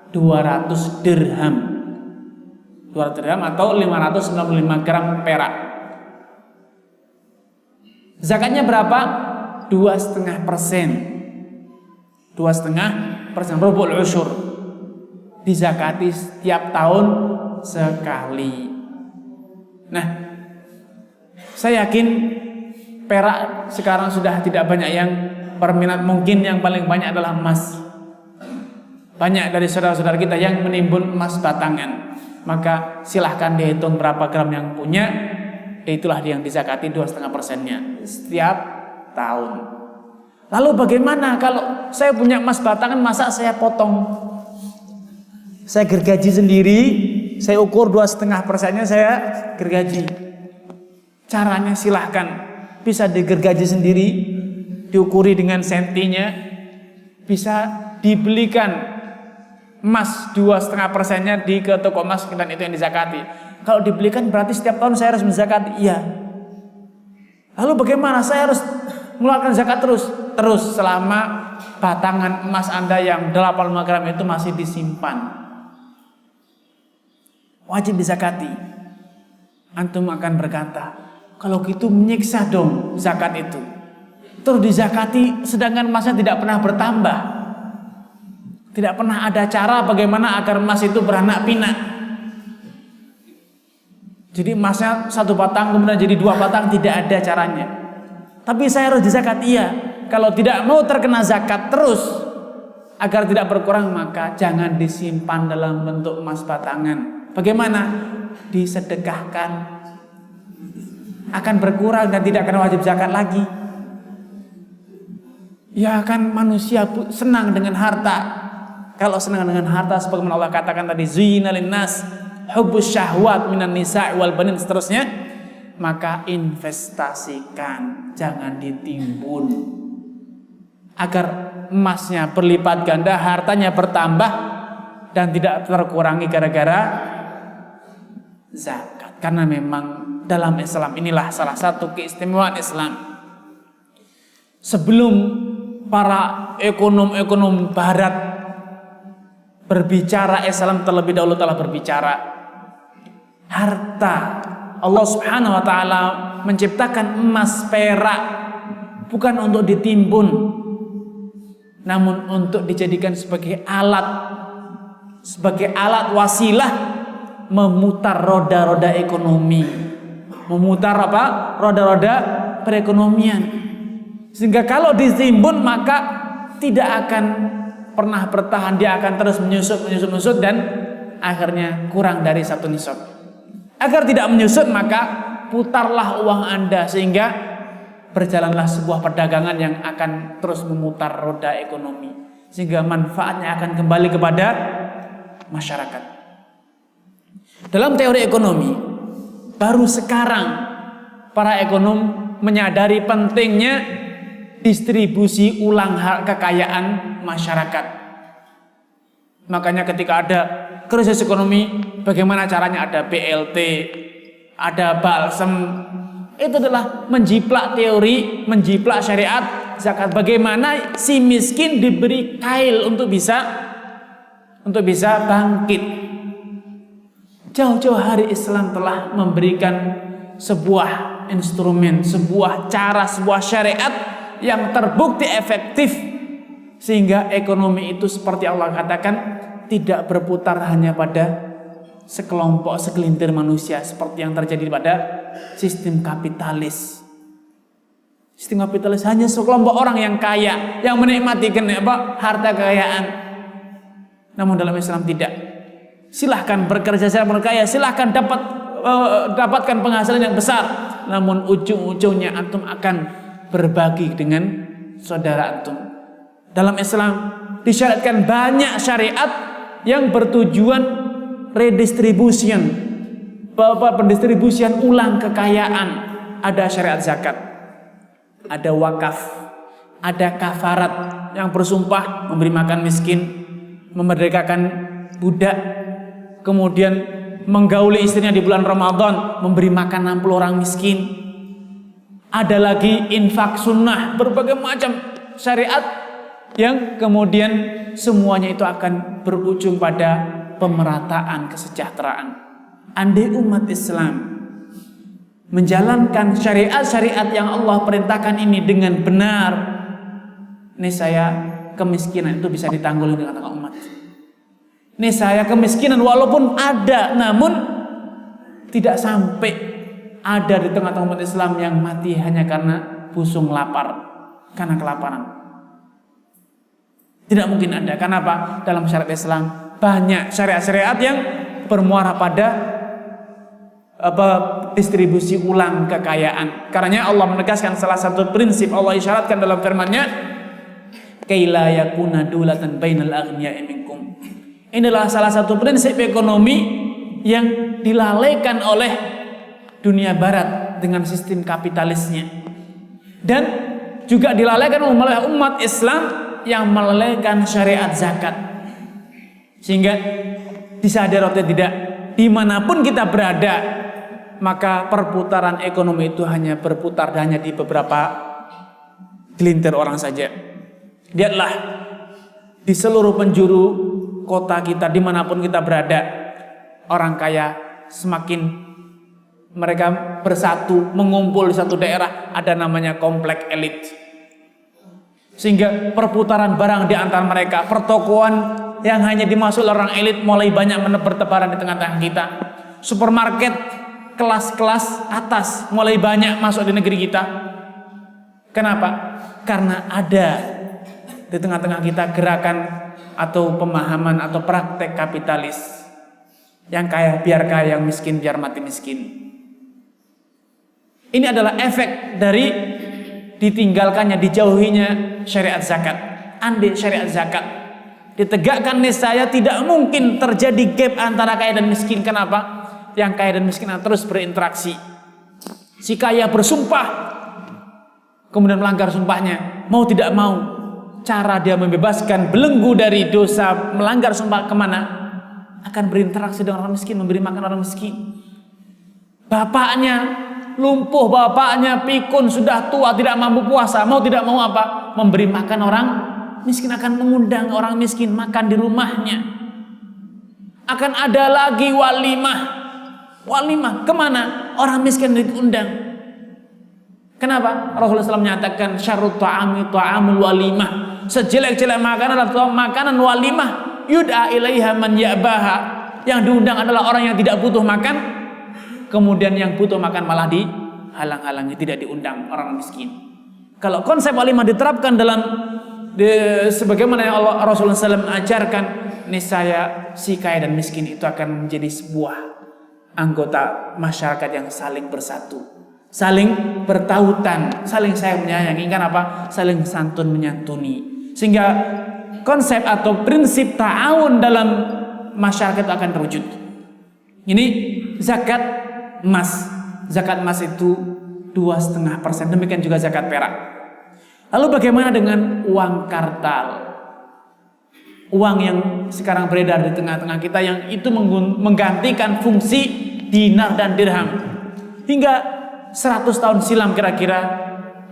200 dirham. 200 dirham atau 595 gram perak. Zakatnya berapa? 2,5%. 2,5%, rubul usyur. Dizakati setiap tahun sekali. Nah, saya yakin perak sekarang sudah tidak banyak yang berminat. Mungkin yang paling banyak adalah emas. Banyak dari saudara-saudara kita yang menimbun emas batangan. Maka silahkan dihitung berapa gram yang punya. Itulah yang dizakati 2,5%-nya setiap tahun. Lalu bagaimana kalau saya punya emas batangan, masa saya potong? Saya gergaji sendiri, saya ukur 2,5%-nya, saya gergaji. Caranya silahkan, bisa digergaji sendiri, diukuri dengan sentinya, bisa dibelikan emas 2,5%-nya di ke toko emas dan itu yang dizakati. Kalau dibelikan berarti setiap tahun saya harus menzakati. Iya. Lalu bagaimana? Saya harus mengeluarkan zakat terus selama batangan emas Anda yang 85 gram itu masih disimpan. Wajib dizakati. Antum akan berkata, kalau gitu menyiksa dong zakat itu. Terus dizakati sedangkan emasnya tidak pernah bertambah. Tidak pernah ada cara bagaimana agar emas itu beranak pinak. Jadi emasnya 1 batang kemudian jadi 2 batang, tidak ada caranya. Tapi saya harus dizakati, iya. Kalau tidak mau terkena zakat terus agar tidak berkurang, maka jangan disimpan dalam bentuk emas batangan. Bagaimana? Disedekahkan. Akan berkurang dan tidak akan wajib zakat lagi. Ya kan manusia senang dengan harta. Kalau senang dengan harta, sebagaimana Allah katakan tadi, zina linnas hubbus syahwat minan nisa' wal banin, seterusnya, maka investasikan, jangan ditimbun. Agar emasnya berlipat ganda, hartanya bertambah dan tidak terkurangi gara-gara zakat. Karena memang dalam Islam inilah salah satu keistimewaan Islam. Sebelum para ekonom-ekonom barat berbicara, Islam terlebih dahulu telah berbicara harta. Allah Subhanahu wa taala menciptakan emas perak bukan untuk ditimbun, namun untuk dijadikan sebagai alat wasilah memutar roda-roda ekonomi, memutar apa? Roda-roda perekonomian. Sehingga kalau ditimbun maka tidak akan pernah bertahan, dia akan terus menyusut dan akhirnya kurang dari 1 nisab. Agar tidak menyusut, maka putarlah uang Anda sehingga berjalanlah sebuah perdagangan yang akan terus memutar roda ekonomi, sehingga manfaatnya akan kembali kepada masyarakat. Dalam teori ekonomi, baru sekarang para ekonom menyadari pentingnya distribusi ulang kekayaan masyarakat. Makanya ketika ada krisis ekonomi, bagaimana caranya? Ada BLT, ada balsem. Itu adalah menjiplak teori, menjiplak syariat zakat. Bagaimana si miskin diberi kail untuk bisa bangkit. Jauh-jauh hari Islam telah memberikan sebuah instrumen, sebuah cara, sebuah syariat yang terbukti efektif, sehingga ekonomi itu seperti Allah katakan tidak berputar hanya pada sekelompok segelintir manusia seperti yang terjadi pada sistem kapitalis. Sistem kapitalis hanya sekelompok orang yang kaya yang menikmati harta kekayaan. Namun dalam Islam tidak. Silahkan bekerja secara berkaya, silahkan dapatkan penghasilan yang besar, namun ujung-ujungnya antum akan berbagi dengan saudara antum. Dalam Islam disyariatkan banyak syariat yang bertujuan redistribution, pendistribusian ulang kekayaan. Ada syariat zakat, ada wakaf, ada kafarat yang bersumpah memberi makan miskin, memerdekakan budak, kemudian menggauli istrinya di bulan Ramadan, memberi makan 60 orang miskin. Ada lagi infak sunnah, berbagai macam syariat yang kemudian semuanya itu akan berujung pada pemerataan kesejahteraan. Andai umat Islam menjalankan syariat-syariat yang Allah perintahkan ini dengan benar, niscaya kemiskinan itu bisa ditanggulangi dengan umat. Niscaya kemiskinan walaupun ada, namun tidak sampai ada di tengah-tengah umat Islam yang mati hanya karena busung lapar, karena kelaparan. Tidak mungkin ada. Kenapa? Dalam syariat Islam banyak syariat-syariat yang bermuara pada distribusi ulang kekayaan. Karenanya Allah menegaskan salah satu prinsip Allah isyaratkan dalam firman-Nya, kaila yakuna dulatan bainal aghniya'i minkum. Inilah salah satu prinsip ekonomi yang dilalaikan oleh dunia barat dengan sistem kapitalisnya, dan juga dilalaikan oleh umat Islam yang melalaikan syariat zakat. Sehingga disadari atau tidak, dimanapun kita berada, maka perputaran ekonomi itu hanya berputar hanya di beberapa gelintir orang saja. Lihatlah di seluruh penjuru kota kita, dimanapun kita berada, orang kaya semakin mereka bersatu, mengumpul di satu daerah, ada namanya komplek elit. Sehingga perputaran barang di antara mereka, pertokoan yang hanya dimasuk orang elit mulai banyak bertebaran di tengah-tengah kita. Supermarket kelas-kelas atas mulai banyak masuk di negeri kita. Kenapa? Karena ada di tengah-tengah kita gerakan atau pemahaman atau praktek kapitalis. Yang kaya biar kaya, yang miskin biar mati miskin. Ini adalah efek dari ditinggalkannya, dijauhinya syariat zakat. Andai syariat zakat ditegakkan, niscaya tidak mungkin terjadi gap antara kaya dan miskin. Kenapa? Yang kaya dan miskin terus berinteraksi. Si kaya bersumpah, kemudian melanggar sumpahnya, mau tidak mau, cara dia membebaskan belenggu dari dosa melanggar sumpah kemana? Akan berinteraksi dengan orang miskin, memberi makan orang miskin. Bapaknya lumpuh, bapaknya pikun, sudah tua, tidak mampu puasa, mau tidak mau apa? Memberi makan orang miskin, akan mengundang orang miskin makan di rumahnya. Akan ada lagi walimah. Walimah kemana? Orang miskin diundang. Kenapa? Rasulullah SAW menyatakan syarrut ta'ami ta'amul walimah. Sejelek-jelek makanan adalah makanan walimah. Yud'a ilaiha man ya'baha. Yang diundang adalah orang yang tidak butuh makan, kemudian yang butuh makan malah dihalang-halangi, tidak diundang orang miskin. Kalau konsep walimah diterapkan dalam sebagaimana yang Rasulullah SAW ajarkan, niscaya si kaya dan miskin itu akan menjadi sebuah anggota masyarakat yang saling bersatu, saling bertautan, saling sayang menyayangi. Kan apa? Saling santun menyantuni. Sehingga konsep atau prinsip ta'awun dalam masyarakat akan terwujud. Ini zakat emas. Zakat emas itu 2,5%. Demikian juga zakat perak. Lalu bagaimana dengan uang kartal? Uang yang sekarang beredar di tengah-tengah kita yang itu menggantikan fungsi dinar dan dirham. Hingga 100 tahun silam kira-kira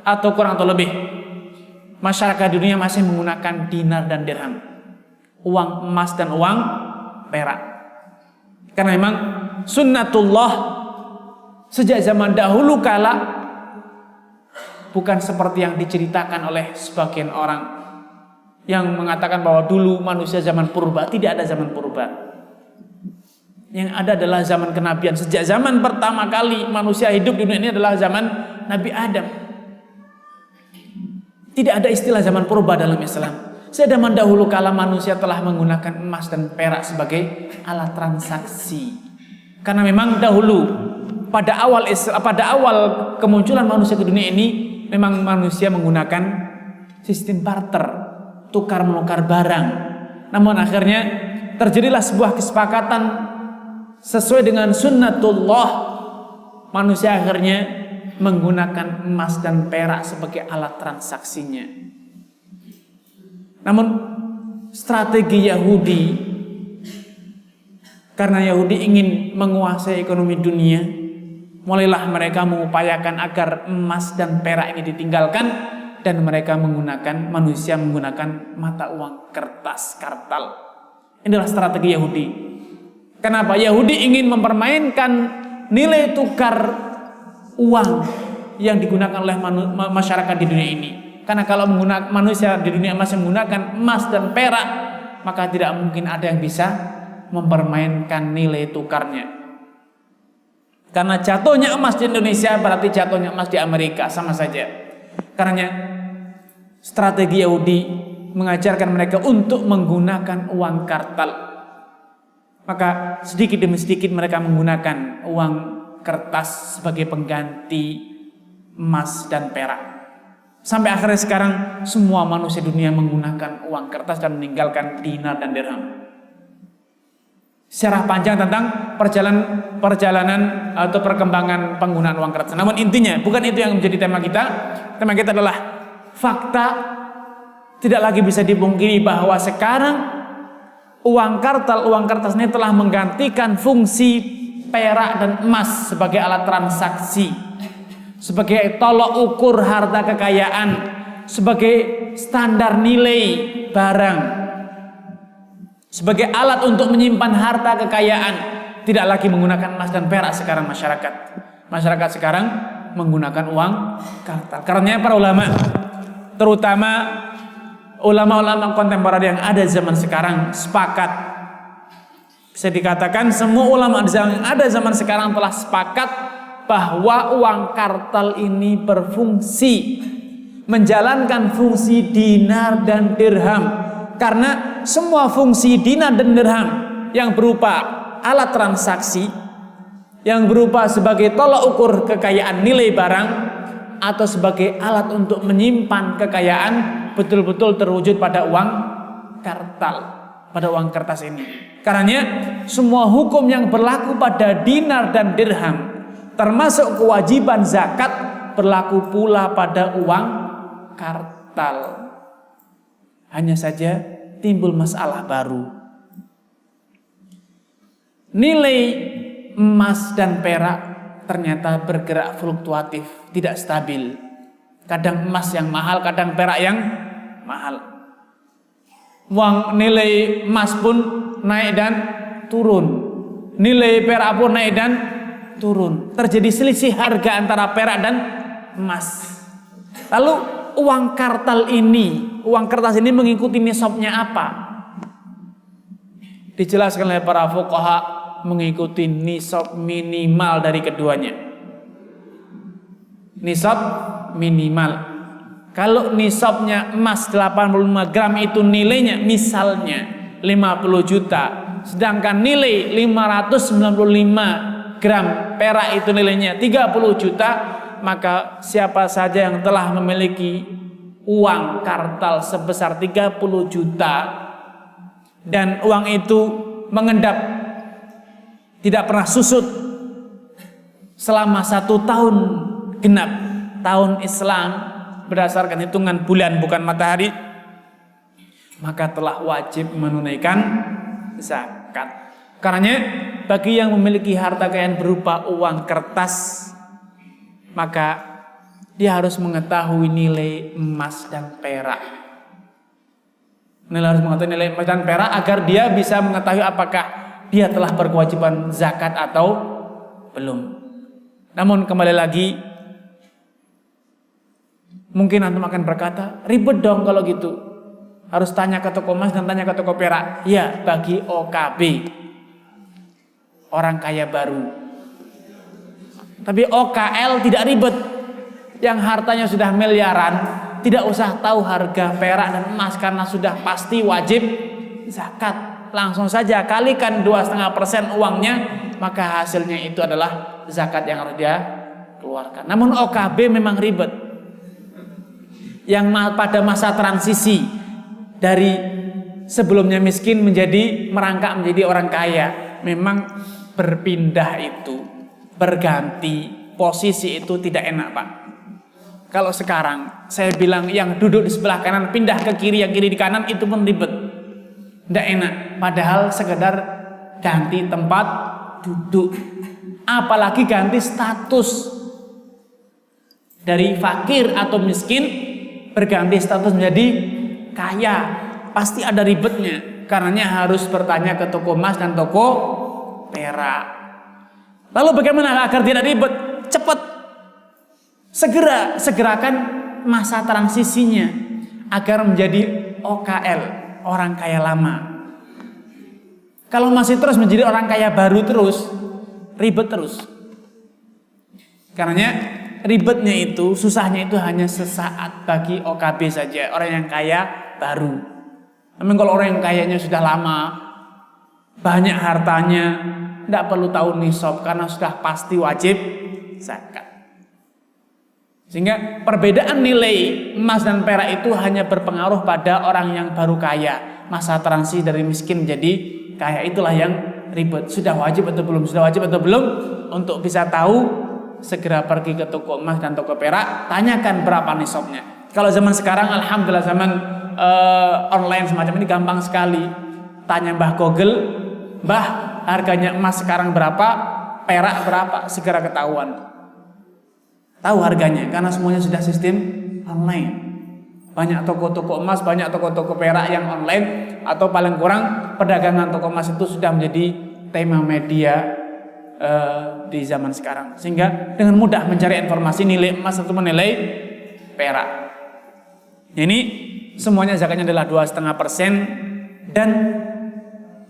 atau kurang atau lebih, masyarakat dunia masih menggunakan dinar dan dirham, uang emas dan uang perak. Karena memang sunnatullah sejak zaman dahulu kala bukan seperti yang diceritakan oleh sebagian orang yang mengatakan bahwa dulu manusia zaman purba. Tidak ada zaman purba. Yang ada adalah zaman kenabian. Sejak zaman pertama kali manusia hidup di dunia ini adalah zaman Nabi Adam. Tidak ada istilah zaman purba dalam Islam. Sejak zaman dahulu kala manusia telah menggunakan emas dan perak sebagai alat transaksi. Karena memang dahulu pada awal kemunculan manusia ke dunia ini, memang manusia menggunakan sistem barter, tukar menukar barang. Namun akhirnya terjadilah sebuah kesepakatan sesuai dengan sunnatullah. Manusia akhirnya menggunakan emas dan perak sebagai alat transaksinya. Namun strategi Yahudi, karena Yahudi ingin menguasai ekonomi dunia, mulailah mereka mengupayakan agar emas dan perak ini ditinggalkan dan manusia menggunakan mata uang kertas, kartal. Inilah strategi Yahudi. Kenapa? Yahudi ingin mempermainkan nilai tukar uang yang digunakan oleh masyarakat di dunia ini. Karena kalau manusia di dunia masih menggunakan emas dan perak, maka tidak mungkin ada yang bisa mempermainkan nilai tukarnya. Karena jatuhnya emas di Indonesia berarti jatuhnya emas di Amerika, sama saja. Karena strategi Yahudi mengajarkan mereka untuk menggunakan uang kartal. Maka sedikit demi sedikit mereka menggunakan uang kertas sebagai pengganti emas dan perak. Sampai akhirnya sekarang semua manusia dunia menggunakan uang kertas dan meninggalkan dinar dan dirham. Sejarah panjang tentang perjalanan atau perkembangan penggunaan uang kertas. Namun intinya bukan itu yang menjadi tema kita. Tema kita adalah fakta. Tidak lagi bisa dipungkiri bahwa sekarang uang kertas ini telah menggantikan fungsi perak dan emas sebagai alat transaksi, sebagai tolok ukur harta kekayaan, sebagai standar nilai barang, sebagai alat untuk menyimpan harta kekayaan. Tidak lagi menggunakan emas dan perak sekarang masyarakat sekarang menggunakan uang kartal. Karena para ulama, terutama ulama-ulama kontemporer yang ada zaman sekarang, sepakat, bisa dikatakan semua ulama yang ada zaman sekarang telah sepakat bahwa uang kartal ini berfungsi menjalankan fungsi dinar dan dirham. Karena semua fungsi dinar dan dirham yang berupa alat transaksi, yang berupa sebagai tolak ukur kekayaan nilai barang, atau sebagai alat untuk menyimpan kekayaan, betul-betul terwujud pada uang kartal, pada uang kertas ini. Karena semua hukum yang berlaku pada dinar dan dirham, termasuk kewajiban zakat, berlaku pula pada uang kartal. Hanya saja timbul masalah baru. Nilai emas dan perak ternyata bergerak fluktuatif, tidak stabil. Kadang emas yang mahal, kadang perak yang mahal. Uang nilai emas pun naik dan turun, nilai perak pun naik dan turun. Terjadi selisih harga antara perak dan emas. Lalu uang kartal ini, uang kertas ini mengikuti nisabnya apa? Dijelaskan oleh para fuqaha, mengikuti nisab minimal dari keduanya. Nisab minimal. Kalau nisabnya emas 85 gram itu nilainya misalnya 50 juta, sedangkan nilai 595 gram perak itu nilainya 30 juta, maka siapa saja yang telah memiliki uang kartal sebesar 30 juta dan uang itu mengendap tidak pernah susut selama 1 tahun genap tahun Islam berdasarkan hitungan bulan bukan matahari, maka telah wajib menunaikan zakat. Karenanya bagi yang memiliki harta kekayaan berupa uang kertas, maka dia harus mengetahui nilai emas dan perak. Harus mengetahui nilai emas dan perak agar dia bisa mengetahui apakah dia telah berkewajiban zakat atau belum. Namun kembali lagi, mungkin antum akan berkata, ribet dong kalau gitu. Harus tanya ke toko emas dan tanya ke toko perak. Ya, bagi OKB, orang kaya baru. Tapi OKL tidak ribet. Yang hartanya sudah miliaran, tidak usah tahu harga perak dan emas karena sudah pasti wajib zakat. Langsung saja kalikan 2,5% uangnya, maka hasilnya itu adalah zakat yang harus dia keluarkan. Namun OKB memang ribet. Yang pada masa transisi dari sebelumnya miskin menjadi merangkak menjadi orang kaya, memang berpindah itu, berganti posisi itu tidak enak, Pak. Kalau sekarang saya bilang yang duduk di sebelah kanan pindah ke kiri, yang kiri di kanan, itu pun ribet, tidak enak. Padahal sekedar ganti tempat duduk, apalagi ganti status dari fakir atau miskin berganti status menjadi kaya, pasti ada ribetnya. Karenanya harus bertanya ke toko emas dan toko perak. Lalu bagaimana agar tidak ribet? Cepat, segerakan masa transisinya agar menjadi OKL, orang kaya lama. Kalau masih terus menjadi orang kaya baru terus, ribet terus. Karenanya ribetnya itu, susahnya itu hanya sesaat bagi OKB saja, orang yang kaya baru. Namun kalau orang yang kayanya sudah lama, banyak hartanya, tidak perlu tahu nisab karena sudah pasti wajib zakat. Sehingga perbedaan nilai emas dan perak itu hanya berpengaruh pada orang yang baru kaya. Masa transisi dari miskin menjadi kaya itulah yang ribet. Sudah wajib atau belum? Sudah wajib atau belum? Untuk bisa tahu, segera pergi ke toko emas dan toko perak, tanyakan berapa nisabnya. Kalau zaman sekarang, alhamdulillah, zaman online semacam ini gampang sekali. Tanya Mbah Google, Mbah, harganya emas sekarang berapa, perak berapa, segera ketahuan. Tahu harganya karena semuanya sudah sistem online. Banyak toko-toko emas, banyak toko-toko perak yang online, atau paling kurang perdagangan toko emas itu sudah menjadi tema media di zaman sekarang, sehingga dengan mudah mencari informasi nilai emas atau nilai perak. Ini semuanya zakatnya adalah 2,5% dan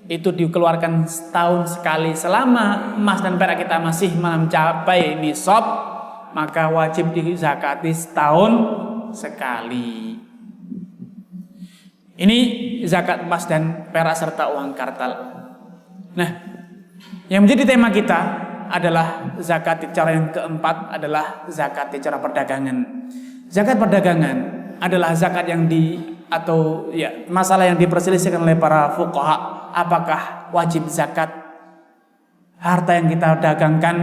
itu dikeluarkan setahun sekali. Selama emas dan perak kita masih mencapai nisab, maka wajib dizakati setahun sekali. Ini zakat emas dan perak serta uang kartal. Nah, yang menjadi tema kita adalah zakat cara yang keempat adalah zakat cara perdagangan. Zakat perdagangan adalah zakat yang masalah yang diperselisihkan oleh para fuqaha. Apakah wajib zakat harta yang kita dagangkan,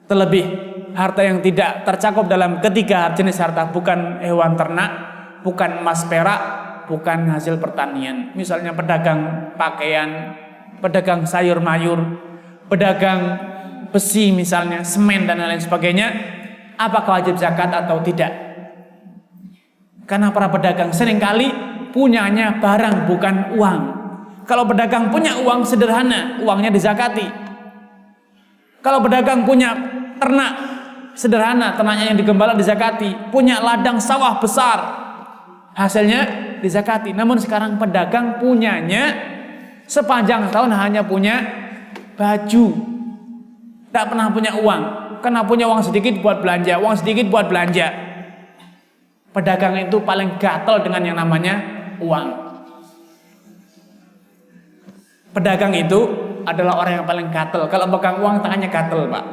terlebih harta yang tidak tercakup dalam ketiga jenis harta, bukan hewan ternak, bukan emas perak, bukan hasil pertanian. Misalnya pedagang pakaian, pedagang sayur mayur, pedagang besi misalnya, semen dan lain sebagainya, apakah wajib zakat atau tidak? Karena para pedagang seringkali punyanya barang bukan uang. Kalau pedagang punya uang sederhana, uangnya dizakati. Kalau pedagang punya ternak sederhana, ternaknya yang digembala dizakati. Punya ladang sawah besar, hasilnya dizakati. Namun sekarang pedagang punyanya sepanjang tahun hanya punya baju, tidak pernah punya uang. Karena punya uang sedikit buat belanja, uang sedikit buat belanja. Pedagang itu paling gatel dengan yang namanya uang. Pedagang itu adalah orang yang paling gatel. Kalau pegang uang tangannya gatel, Pak.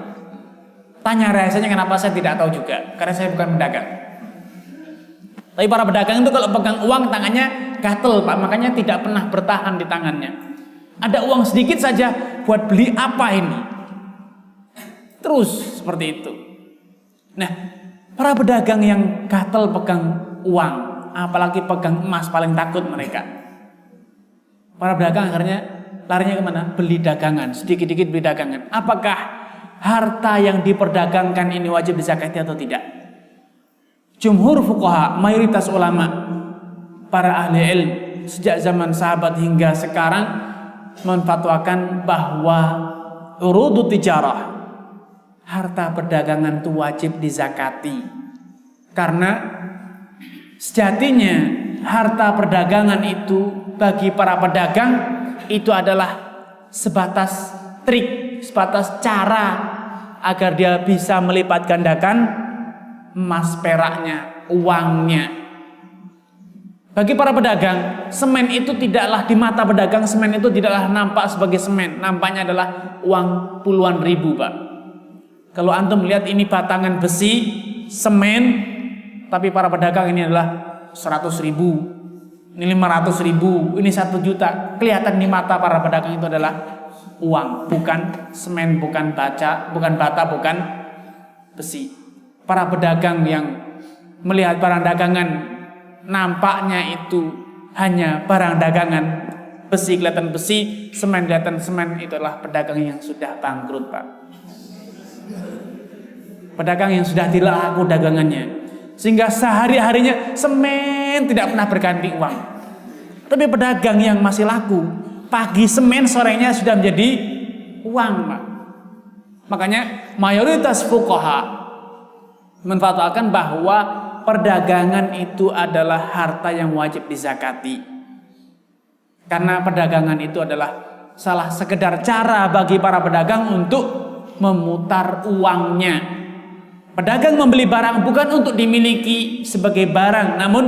Tanya rahasianya kenapa, saya tidak tahu juga, karena saya bukan pedagang. Tapi para pedagang itu kalau pegang uang tangannya gatel, Pak, makanya tidak pernah bertahan di tangannya. Ada uang sedikit saja, buat beli apa ini? Terus seperti itu. Nah, para pedagang yang gatel pegang uang, apalagi pegang emas, paling takut mereka. Para pedagang akhirnya larinya kemana? Beli dagangan, sedikit-sedikit beli dagangan. Apakah harta yang diperdagangkan ini wajib dizakati atau tidak? Jumhur fuqaha, mayoritas ulama, para ahli ilmu sejak zaman sahabat hingga sekarang menfatwakan bahwa urudu tijarah, harta perdagangan itu wajib dizakati. Karena sejatinya harta perdagangan itu bagi para pedagang itu adalah sebatas trik, sebatas cara agar dia bisa melipat gandakan emas peraknya, uangnya. Bagi para pedagang, semen itu tidaklah, di mata pedagang semen itu tidaklah nampak sebagai semen, nampaknya adalah uang puluhan ribu, Pak. Kalau antum lihat ini batangan besi, semen, tapi para pedagang ini adalah 100 ribu, ini 500 ribu, ini 1 juta. Kelihatan di mata para pedagang itu adalah uang, bukan semen, bukan bata, bukan besi. Para pedagang yang melihat barang dagangan nampaknya itu hanya barang dagangan, besi kelihatan besi, semen kelihatan semen, itu adalah pedagang yang sudah bangkrut, Pak. Pedagang yang sudah tidak laku dagangannya, sehingga sehari-harinya semen tidak pernah berganti uang. Tapi pedagang yang masih laku, pagi semen, sorenya sudah menjadi uang, Pak. Makanya mayoritas fuqaha menfatwakan bahwa perdagangan itu adalah harta yang wajib dizakati. Karena perdagangan itu adalah salah sekedar cara bagi para pedagang untuk memutar uangnya. Pedagang membeli barang bukan untuk dimiliki sebagai barang, namun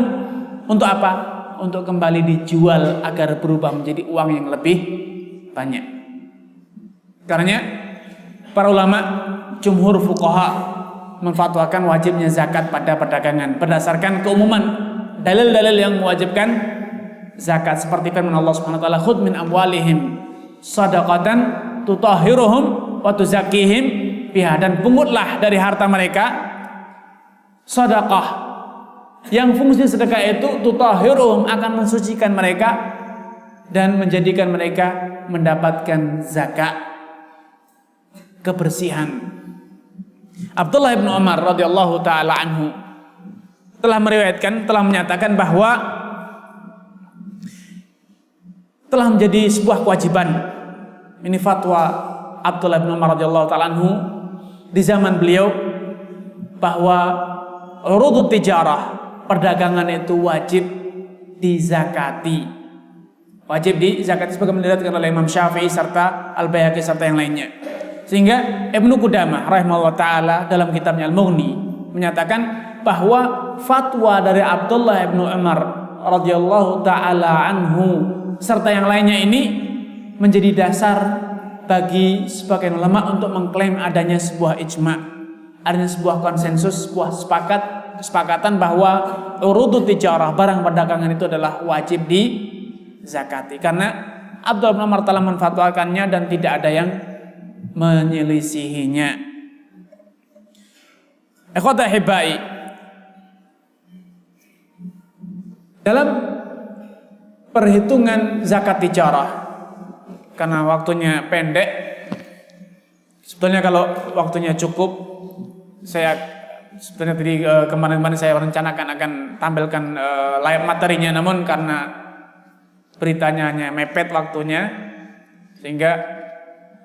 untuk apa? Untuk kembali dijual agar berubah menjadi uang yang lebih banyak. Karena para ulama jumhur fuqaha memfatwakan wajibnya zakat pada perdagangan berdasarkan keumuman dalil-dalil yang mewajibkan zakat, seperti firman Allah Subhanahu wa taala, khudh min amwalihim shadaqatan tutahhiruhum wa tuzakkihim biha, dan pungutlah dari harta mereka sedekah yang fungsi sedekah itu tutahhiruhum, akan mensucikan mereka dan menjadikan mereka mendapatkan zakat, kebersihan. Abdullah bin Umar radhiyallahu taala anhu telah meriwayatkan, telah menyatakan bahwa telah menjadi sebuah kewajiban, ini fatwa Abdullah bin Umar radhiyallahu taala anhu di zaman beliau, bahwa urudut tijarah, perdagangan itu wajib dizakati. Wajib dizakati sebagaimana diriwayatkan oleh Imam Syafi'i serta Al-Baihaqi serta yang lainnya. Sehingga Ibnu Qudamah rahimahullah ta'ala dalam kitabnya Al-Mughni menyatakan bahwa fatwa dari Abdullah bin Umar radhiyallahu ta'ala anhu serta yang lainnya ini menjadi dasar bagi sebagian ulama untuk mengklaim adanya sebuah ijma', adanya sebuah konsensus, sebuah kesepakatan bahwa urudut tijarah, barang perdagangan itu adalah wajib dizakati. Karena Abdullah bin Umar telah menfatwakannya dan tidak ada yang menyelisihinya. Ikhwata hibai, dalam perhitungan zakat tijarah, karena waktunya pendek, sebetulnya kalau waktunya cukup, saya sebetulnya tadi kemarin-kemarin saya rencanakan akan tampilkan layar materinya, namun karena beritanya hanya mepet waktunya, sehingga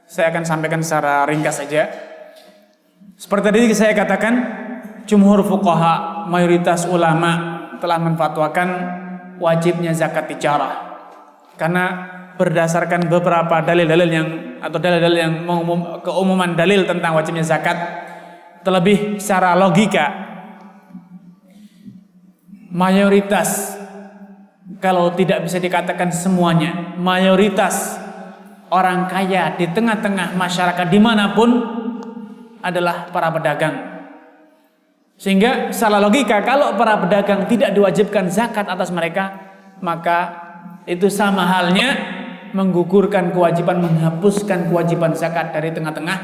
saya akan sampaikan secara ringkas saja. Seperti tadi saya katakan, jumhur fuqaha, mayoritas ulama telah menfatwakan wajibnya zakat tijarah. Karena berdasarkan beberapa dalil-dalil yang keumuman dalil tentang wajibnya zakat, terlebih secara logika. mayoritas, kalau tidak bisa dikatakan semuanya, mayoritas orang kaya di tengah-tengah masyarakat dimanapun adalah para pedagang. Sehingga secara logika, kalau para pedagang tidak diwajibkan zakat atas mereka, maka itu sama halnya menggugurkan kewajiban, menghapuskan kewajiban zakat dari tengah-tengah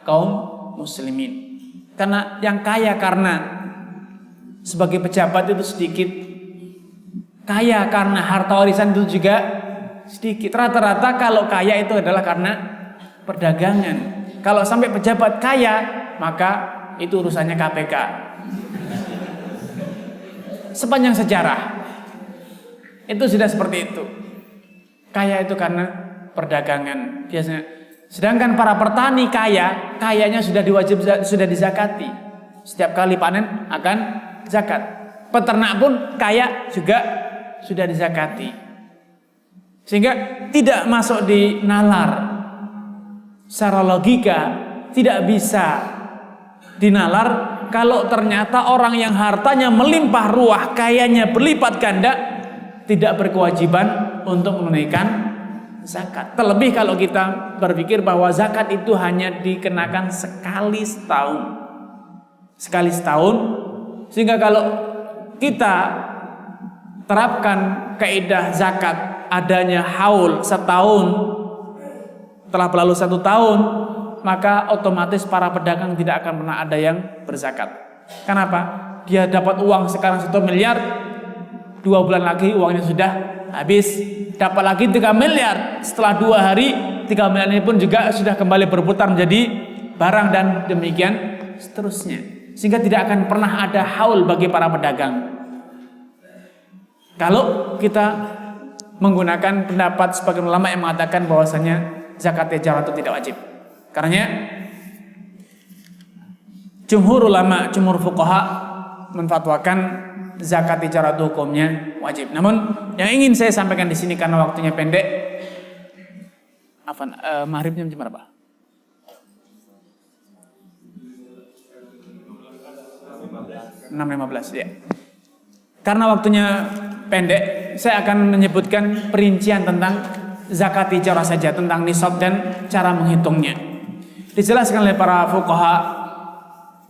kaum muslimin. Karena yang kaya karena sebagai pejabat itu sedikit, kaya karena harta warisan itu juga sedikit. Rata-rata kalau kaya itu adalah karena perdagangan. Kalau sampai pejabat kaya, maka itu urusannya KPK. Sepanjang sejarah itu sudah seperti itu. Kaya itu karena perdagangan biasanya. Sedangkan para petani kaya, kayanya sudah dizakati. Setiap kali panen akan zakat. Peternak pun kaya juga sudah dizakati. Sehingga tidak masuk di nalar. Secara logika tidak bisa dinalar kalau ternyata orang yang hartanya melimpah ruah, kayanya berlipat ganda, tidak berkewajiban untuk menunaikan zakat. Terlebih kalau kita berpikir bahwa zakat itu hanya dikenakan sekali setahun. Sekali setahun, sehingga kalau kita terapkan kaidah zakat adanya haul setahun, telah berlalu 1 tahun, maka otomatis para pedagang tidak akan pernah ada yang berzakat. Kenapa? Dia dapat uang sekarang 1 miliar, 2 bulan lagi uangnya sudah habis. Dapat lagi 3 miliar, setelah 2 hari 3 miliar ini pun juga sudah kembali berputar menjadi barang, dan demikian seterusnya. Sehingga tidak akan pernah ada haul bagi para pedagang. Kalau kita menggunakan pendapat sebagian ulama yang mengatakan bahwasanya zakat tijarah itu tidak wajib. Karenanya jumhur ulama, jumhur fuqaha menfatwakan zakat tijarah itu hukumnya wajib. Namun yang ingin saya sampaikan di sini karena waktunya pendek, maghribnya jam berapa? Jam 6.15 ya. Karena waktunya pendek, saya akan menyebutkan perincian tentang zakat tijarah saja, tentang nisab dan cara menghitungnya. Dijelaskan oleh para fuqaha,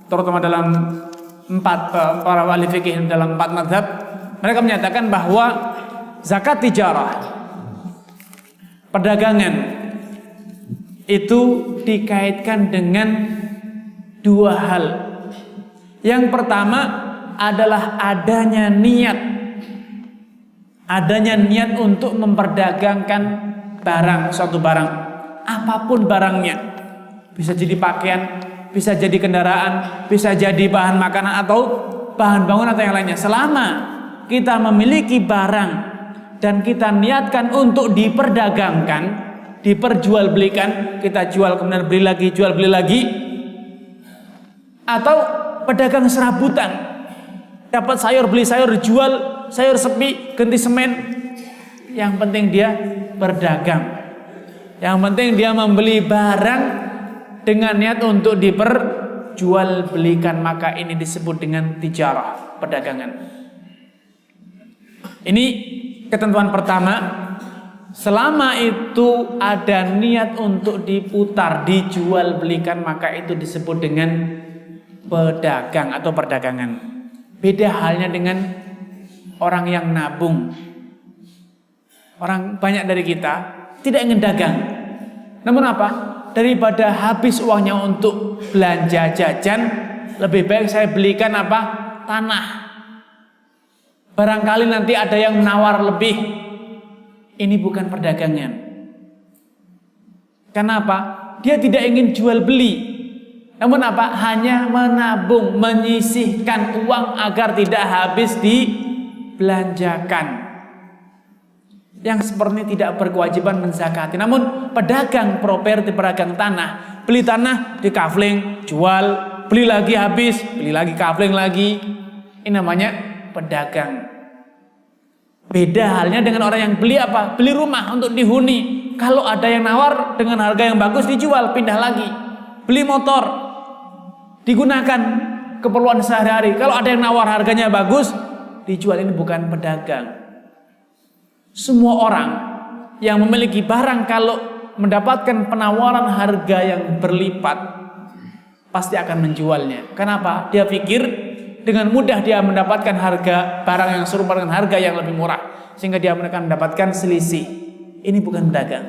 terutama dalam para ahli fikih dalam 4 mazhab, mereka menyatakan bahwa zakat tijarah, perdagangan, itu dikaitkan dengan 2 hal. Yang pertama adalah adanya niat untuk memperdagangkan barang, suatu barang, apapun barangnya, bisa jadi pakaian, bisa jadi kendaraan, bisa jadi bahan makanan atau bahan bangunan atau yang lainnya. Selama kita memiliki barang dan kita niatkan untuk diperdagangkan, diperjualbelikan, kita jual kemudian beli lagi, jual beli lagi, atau pedagang serabutan, dapat sayur beli sayur, jual sayur sepi, ganti semen. Yang penting dia berdagang, yang penting dia membeli barang dengan niat untuk diperjualbelikan, maka ini disebut dengan tijarah, perdagangan. Ini ketentuan pertama. Selama itu ada niat untuk diputar, dijual belikan, maka itu disebut dengan pedagang atau perdagangan. Beda halnya dengan orang yang nabung. Orang banyak dari kita tidak ingin dagang. Namun apa? Daripada habis uangnya untuk belanja jajan, lebih baik saya belikan apa? Tanah. Barangkali nanti ada yang menawar lebih. Ini bukan perdagangan. Kenapa? Dia tidak ingin jual beli. Namun apa? Hanya menabung, menyisihkan uang agar tidak habis dibelanjakan. Yang seperti ini tidak berkewajiban menzakati. Namun pedagang properti, pedagang tanah, beli tanah di kafling, jual, beli lagi habis, beli lagi kafling lagi. Ini namanya pedagang. Beda halnya dengan orang yang beli apa? Beli rumah untuk dihuni. Kalau ada yang nawar dengan harga yang bagus dijual, pindah lagi. Beli motor, digunakan keperluan sehari-hari. Kalau ada yang nawar harganya bagus, dijual ini bukan pedagang. Semua orang yang memiliki barang kalau mendapatkan penawaran harga yang berlipat pasti akan menjualnya. Kenapa? Dia pikir dengan mudah dia mendapatkan harga barang yang serupa dengan harga yang lebih murah, sehingga dia akan mendapatkan selisih. Ini bukan pedagang.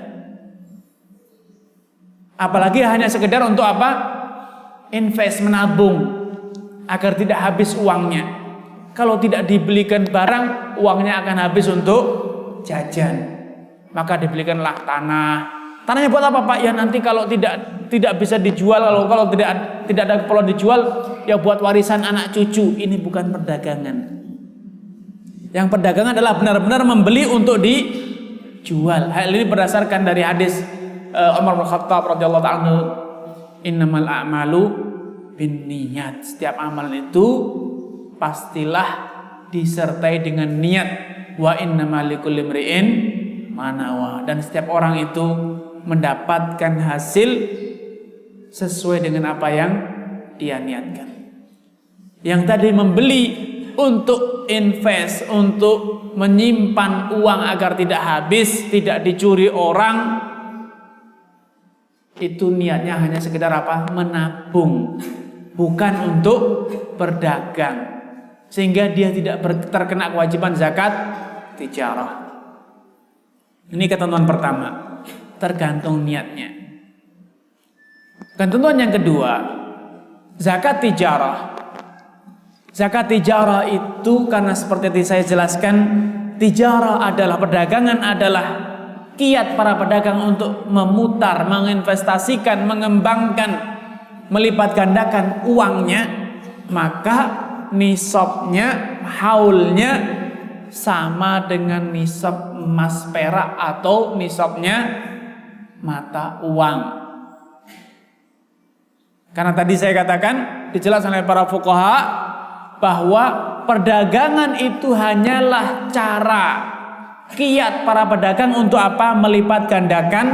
Apalagi hanya sekedar untuk apa? Invest, menabung agar tidak habis uangnya. Kalau tidak dibelikan barang, uangnya akan habis untuk jajan. Maka dibelikanlah tanah. Tanahnya buat apa, Pak? Ya nanti kalau tidak bisa dijual, kalau tidak ada keperluan dijual, ya buat warisan anak cucu. Ini bukan perdagangan. Yang perdagangan adalah benar-benar membeli untuk dijual. Hal ini berdasarkan dari hadis Umar bin Khattab radhiyallahu ta'ala, innamal a'malu binniyat. Setiap amalan itu pastilah disertai dengan niat. Wa innamal likulli imri'in ma nawa. Dan setiap orang itu mendapatkan hasil sesuai dengan apa yang dia niatkan. Yang tadi membeli untuk invest, untuk menyimpan uang agar tidak habis, tidak dicuri orang, itu niatnya hanya sekedar apa? Menabung, bukan untuk berdagang, sehingga dia tidak terkena kewajiban zakat tijarah. Ini ketentuan pertama, tergantung niatnya. Ketentuan yang kedua, zakat tijarah. Zakat tijarah itu karena seperti yang saya jelaskan, tijarah adalah perdagangan, adalah kiat para pedagang untuk memutar, menginvestasikan, mengembangkan, melipat gandakan uangnya. Maka nisabnya, haulnya sama dengan nisab emas perak atau nisabnya mata uang. Karena tadi saya katakan, dijelaskan oleh para fuqaha bahwa perdagangan itu hanyalah cara, kiat para pedagang untuk apa? Melipat gandakan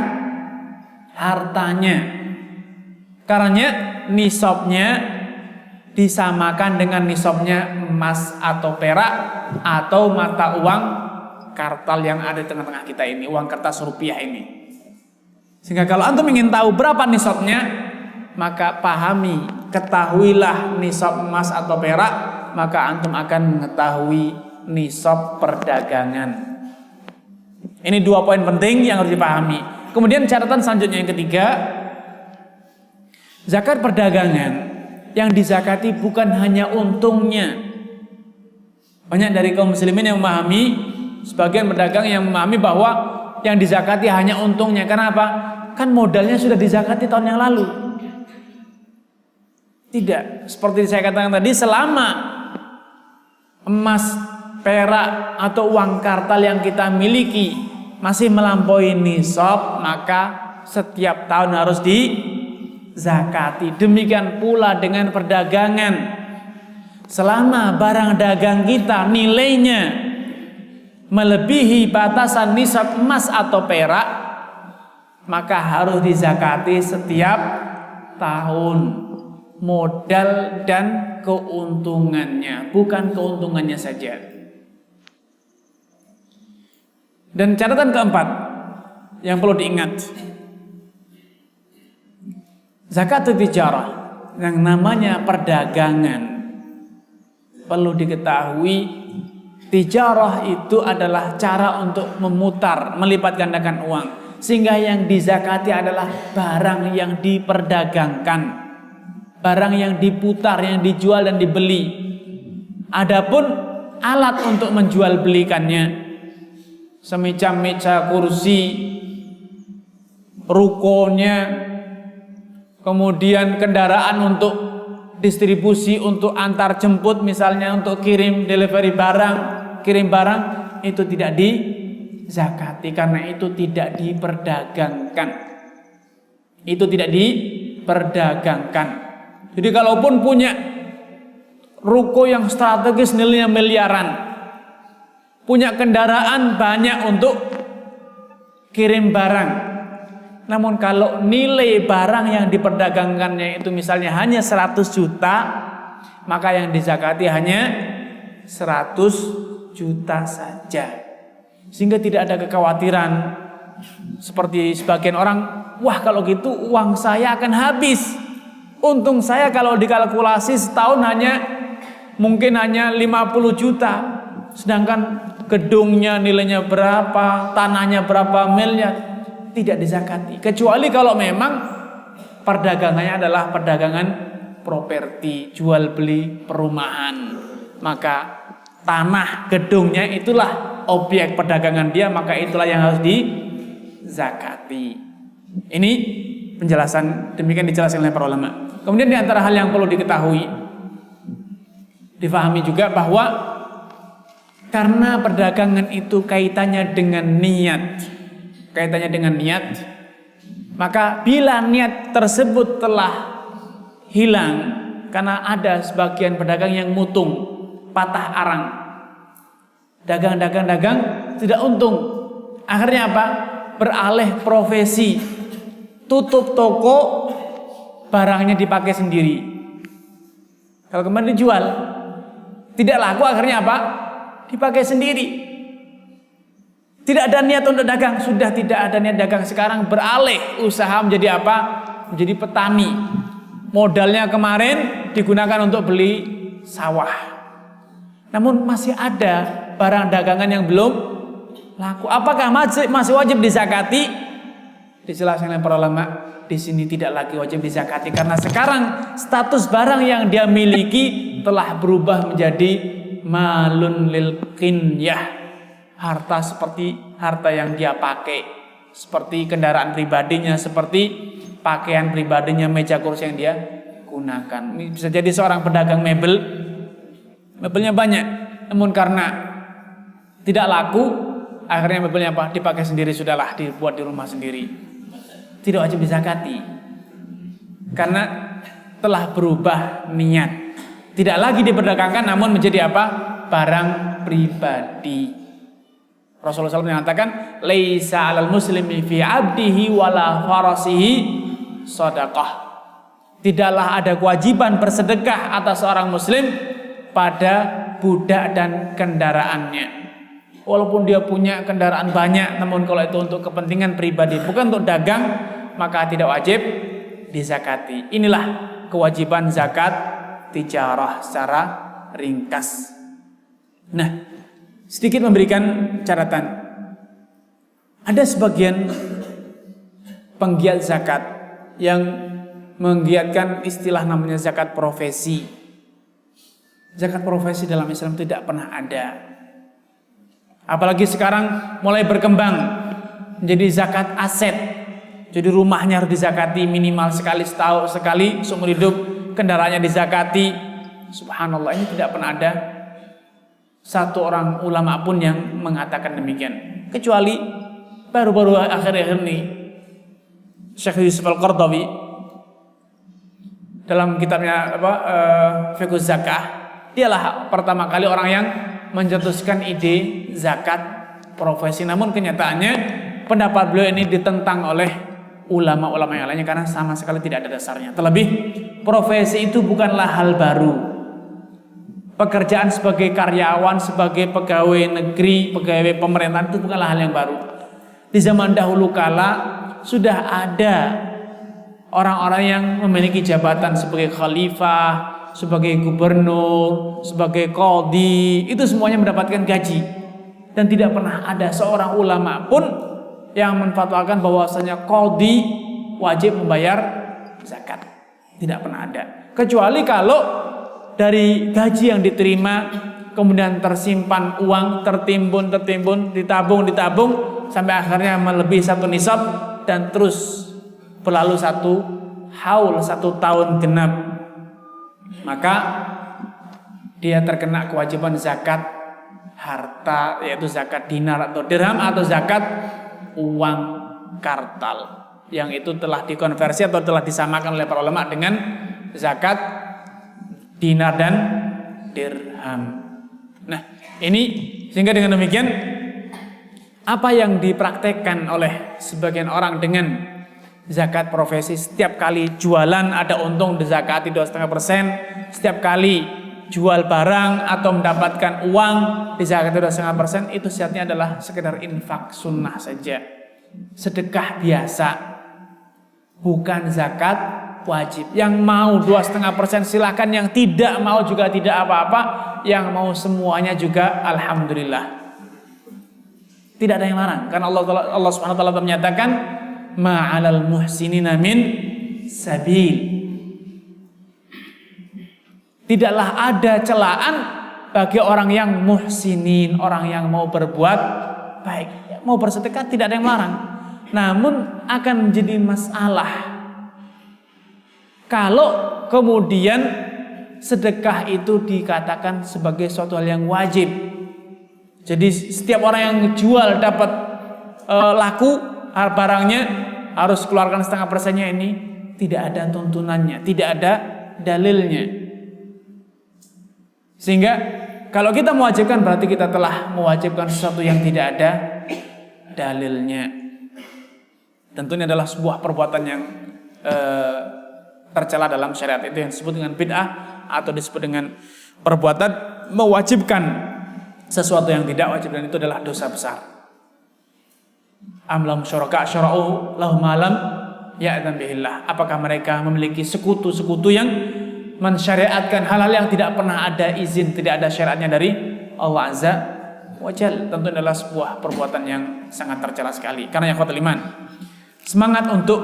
hartanya. Karena nisabnya disamakan dengan nisabnya emas atau perak atau mata uang kartal yang ada di tengah-tengah kita ini, uang kertas rupiah ini. Sehingga kalau antum ingin tahu berapa nisabnya, maka pahami, ketahuilah nisab emas atau perak, maka antum akan mengetahui nisab perdagangan. Ini 2 poin penting yang harus dipahami. Kemudian catatan selanjutnya yang ketiga, zakat perdagangan yang dizakati bukan hanya untungnya. Banyak dari kaum muslimin yang memahami, sebagian pedagang yang memahami bahwa yang dizakati hanya untungnya. Kenapa? Kan modalnya sudah dizakati tahun yang lalu. Tidak, seperti saya katakan tadi, selama emas, perak atau uang kartal yang kita miliki masih melampaui nisab, maka setiap tahun harus dizakati. Demikian pula dengan perdagangan. Selama barang dagang kita nilainya melebihi batasan nisab emas atau perak, maka harus dizakati setiap tahun. Modal dan keuntungannya, bukan keuntungannya saja. Dan catatan keempat yang perlu diingat, zakat tijarah yang namanya perdagangan, perlu diketahui tijarah itu adalah cara untuk memutar, melipat gandakan uang, sehingga yang dizakati adalah barang yang diperdagangkan, barang yang diputar, yang dijual dan dibeli. Adapun alat untuk menjual belikannya, semacam meja, kursi, rukonya, kemudian kendaraan untuk distribusi, untuk antar jemput, misalnya untuk kirim delivery barang, kirim barang, itu tidak dizakati karena itu tidak diperdagangkan. Itu tidak diperdagangkan. Jadi kalaupun punya ruko yang strategis nilainya miliaran, punya kendaraan banyak untuk kirim barang, namun kalau nilai barang yang diperdagangkannya itu misalnya hanya 100 juta, maka yang dizakati hanya 100 juta saja. Sehingga tidak ada kekhawatiran seperti sebagian orang, wah kalau gitu uang saya akan habis. Untung saya kalau dikalkulasi setahun mungkin hanya 50 juta. Sedangkan gedungnya nilainya berapa, tanahnya berapa miliar, tidak dizakati. Kecuali kalau memang perdagangannya adalah perdagangan properti, jual beli perumahan. Maka tanah gedungnya itulah objek perdagangan dia, maka itulah yang harus dizakati. Ini penjelasan, demikian dijelaskan oleh para ulama. Kemudian di antara hal yang perlu diketahui, difahami juga bahwa karena perdagangan itu kaitannya dengan niat, maka bila niat tersebut telah hilang karena ada sebagian pedagang yang mutung, patah arang, dagang tidak untung, akhirnya apa? Beralih profesi, tutup toko, barangnya dipakai sendiri. Kalau kemarin dijual, tidak laku, akhirnya apa? Dipakai sendiri. Tidak ada niat untuk dagang, sudah tidak ada niat dagang, sekarang beralih usaha menjadi apa? Menjadi petani. Modalnya kemarin digunakan untuk beli sawah. Namun masih ada barang dagangan yang belum laku. Apakah masih wajib dizakati? Dijelaskan oleh para ulama, di sini tidak lagi wajib dizakati karena sekarang status barang yang dia miliki telah berubah menjadi malun lil qinyah, harta seperti harta yang dia pakai, seperti kendaraan pribadinya, seperti pakaian pribadinya, meja kursi yang dia gunakan. Bisa jadi seorang pedagang mebelnya banyak, namun karena tidak laku, akhirnya mebelnya apa? Dipakai sendiri, sudahlah, dibuat di rumah sendiri. Tidak wajib dizakati karena telah berubah niat, tidak lagi diperdagangkan namun menjadi apa? Barang pribadi. Rasulullah SAW mengatakan, laisa 'alal muslimi fi 'abdihi wala farasihi shadaqah. Tidaklah ada kewajiban bersedekah atas seorang muslim pada budak dan kendaraannya. Walaupun dia punya kendaraan banyak, namun kalau itu untuk kepentingan pribadi, bukan untuk dagang, maka tidak wajib dizakati. Inilah kewajiban zakat tijarah secara ringkas. Nah, sedikit memberikan catatan. Ada sebagian penggiat zakat yang menggiatkan istilah namanya zakat profesi. Zakat profesi dalam Islam tidak pernah ada. Apalagi sekarang mulai berkembang menjadi zakat aset. Jadi rumahnya harus dizakati minimal setahun sekali seumur hidup, kendaraannya dizakati. Subhanallah, ini tidak pernah ada satu orang ulama pun yang mengatakan demikian. Kecuali baru-baru akhir-akhir ini Syekh Yusuf Al-Qardawi dalam kitabnya Fiqh Zakah, dialah pertama kali orang yang mencetuskan ide zakat profesi. Namun kenyataannya pendapat beliau ini ditentang oleh ulama-ulama yang lainnya karena sama sekali tidak ada dasarnya. Terlebih profesi itu bukanlah hal baru. Pekerjaan sebagai karyawan, sebagai pegawai negeri, pegawai pemerintahan itu bukanlah hal yang baru. Di zaman dahulu kala sudah ada orang-orang yang memiliki jabatan sebagai khalifah, sebagai gubernur, sebagai qadhi, itu semuanya mendapatkan gaji. Dan tidak pernah ada seorang ulama pun yang menfatwakan bahwasanya qadhi wajib membayar zakat. Tidak pernah ada. Kecuali kalau dari gaji yang diterima kemudian tersimpan uang, tertimbun, ditabung sampai akhirnya melebihi satu nisab dan terus berlalu satu tahun genap, maka dia terkena kewajiban zakat harta, yaitu zakat dinar atau dirham atau zakat uang kartal, yang itu telah dikonversi atau telah disamakan oleh para ulama dengan zakat dinar dan dirham. Nah, ini sehingga dengan demikian apa yang dipraktekkan oleh sebagian orang dengan zakat profesi, setiap kali jualan ada untung dizakati 2,5%, setiap kali jual barang atau mendapatkan uang di zakat 2,5%, itu syaratnya adalah sekedar infak sunnah saja, sedekah biasa, bukan zakat wajib. Yang mau 2,5% silakan, yang tidak mau juga tidak apa-apa, yang mau semuanya juga alhamdulillah. Tidak ada yang larang, karena Allah Subhanahu wa taala menyatakan ma'alal muhsinina min sabil. Tidaklah ada celaan bagi orang yang muhsinin, orang yang mau berbuat baik, mau bersedekah, tidak ada yang melarang. Namun akan menjadi masalah kalau kemudian sedekah itu dikatakan sebagai suatu hal yang wajib. Jadi setiap orang yang jual dapat laku barangnya harus keluarkan 0,5%-nya, ini tidak ada tuntunannya, tidak ada dalilnya. Sehingga kalau kita mewajibkan berarti kita telah mewajibkan sesuatu yang tidak ada dalilnya. Tentunya adalah sebuah perbuatan yang tercela dalam syariat, itu yang disebut dengan bid'ah atau disebut dengan perbuatan mewajibkan sesuatu yang tidak wajib, dan itu adalah dosa besar. Am lahum syuraka syara'u lahum ma lam ya'zan bihillah. Apakah mereka memiliki sekutu-sekutu yang mensyariatkan hal-hal yang tidak pernah ada izin, tidak ada syariatnya dari Allah Azza wa Jalla? Tentu adalah sebuah perbuatan yang sangat tercela sekali. Karena yang ikhwatul iman, semangat untuk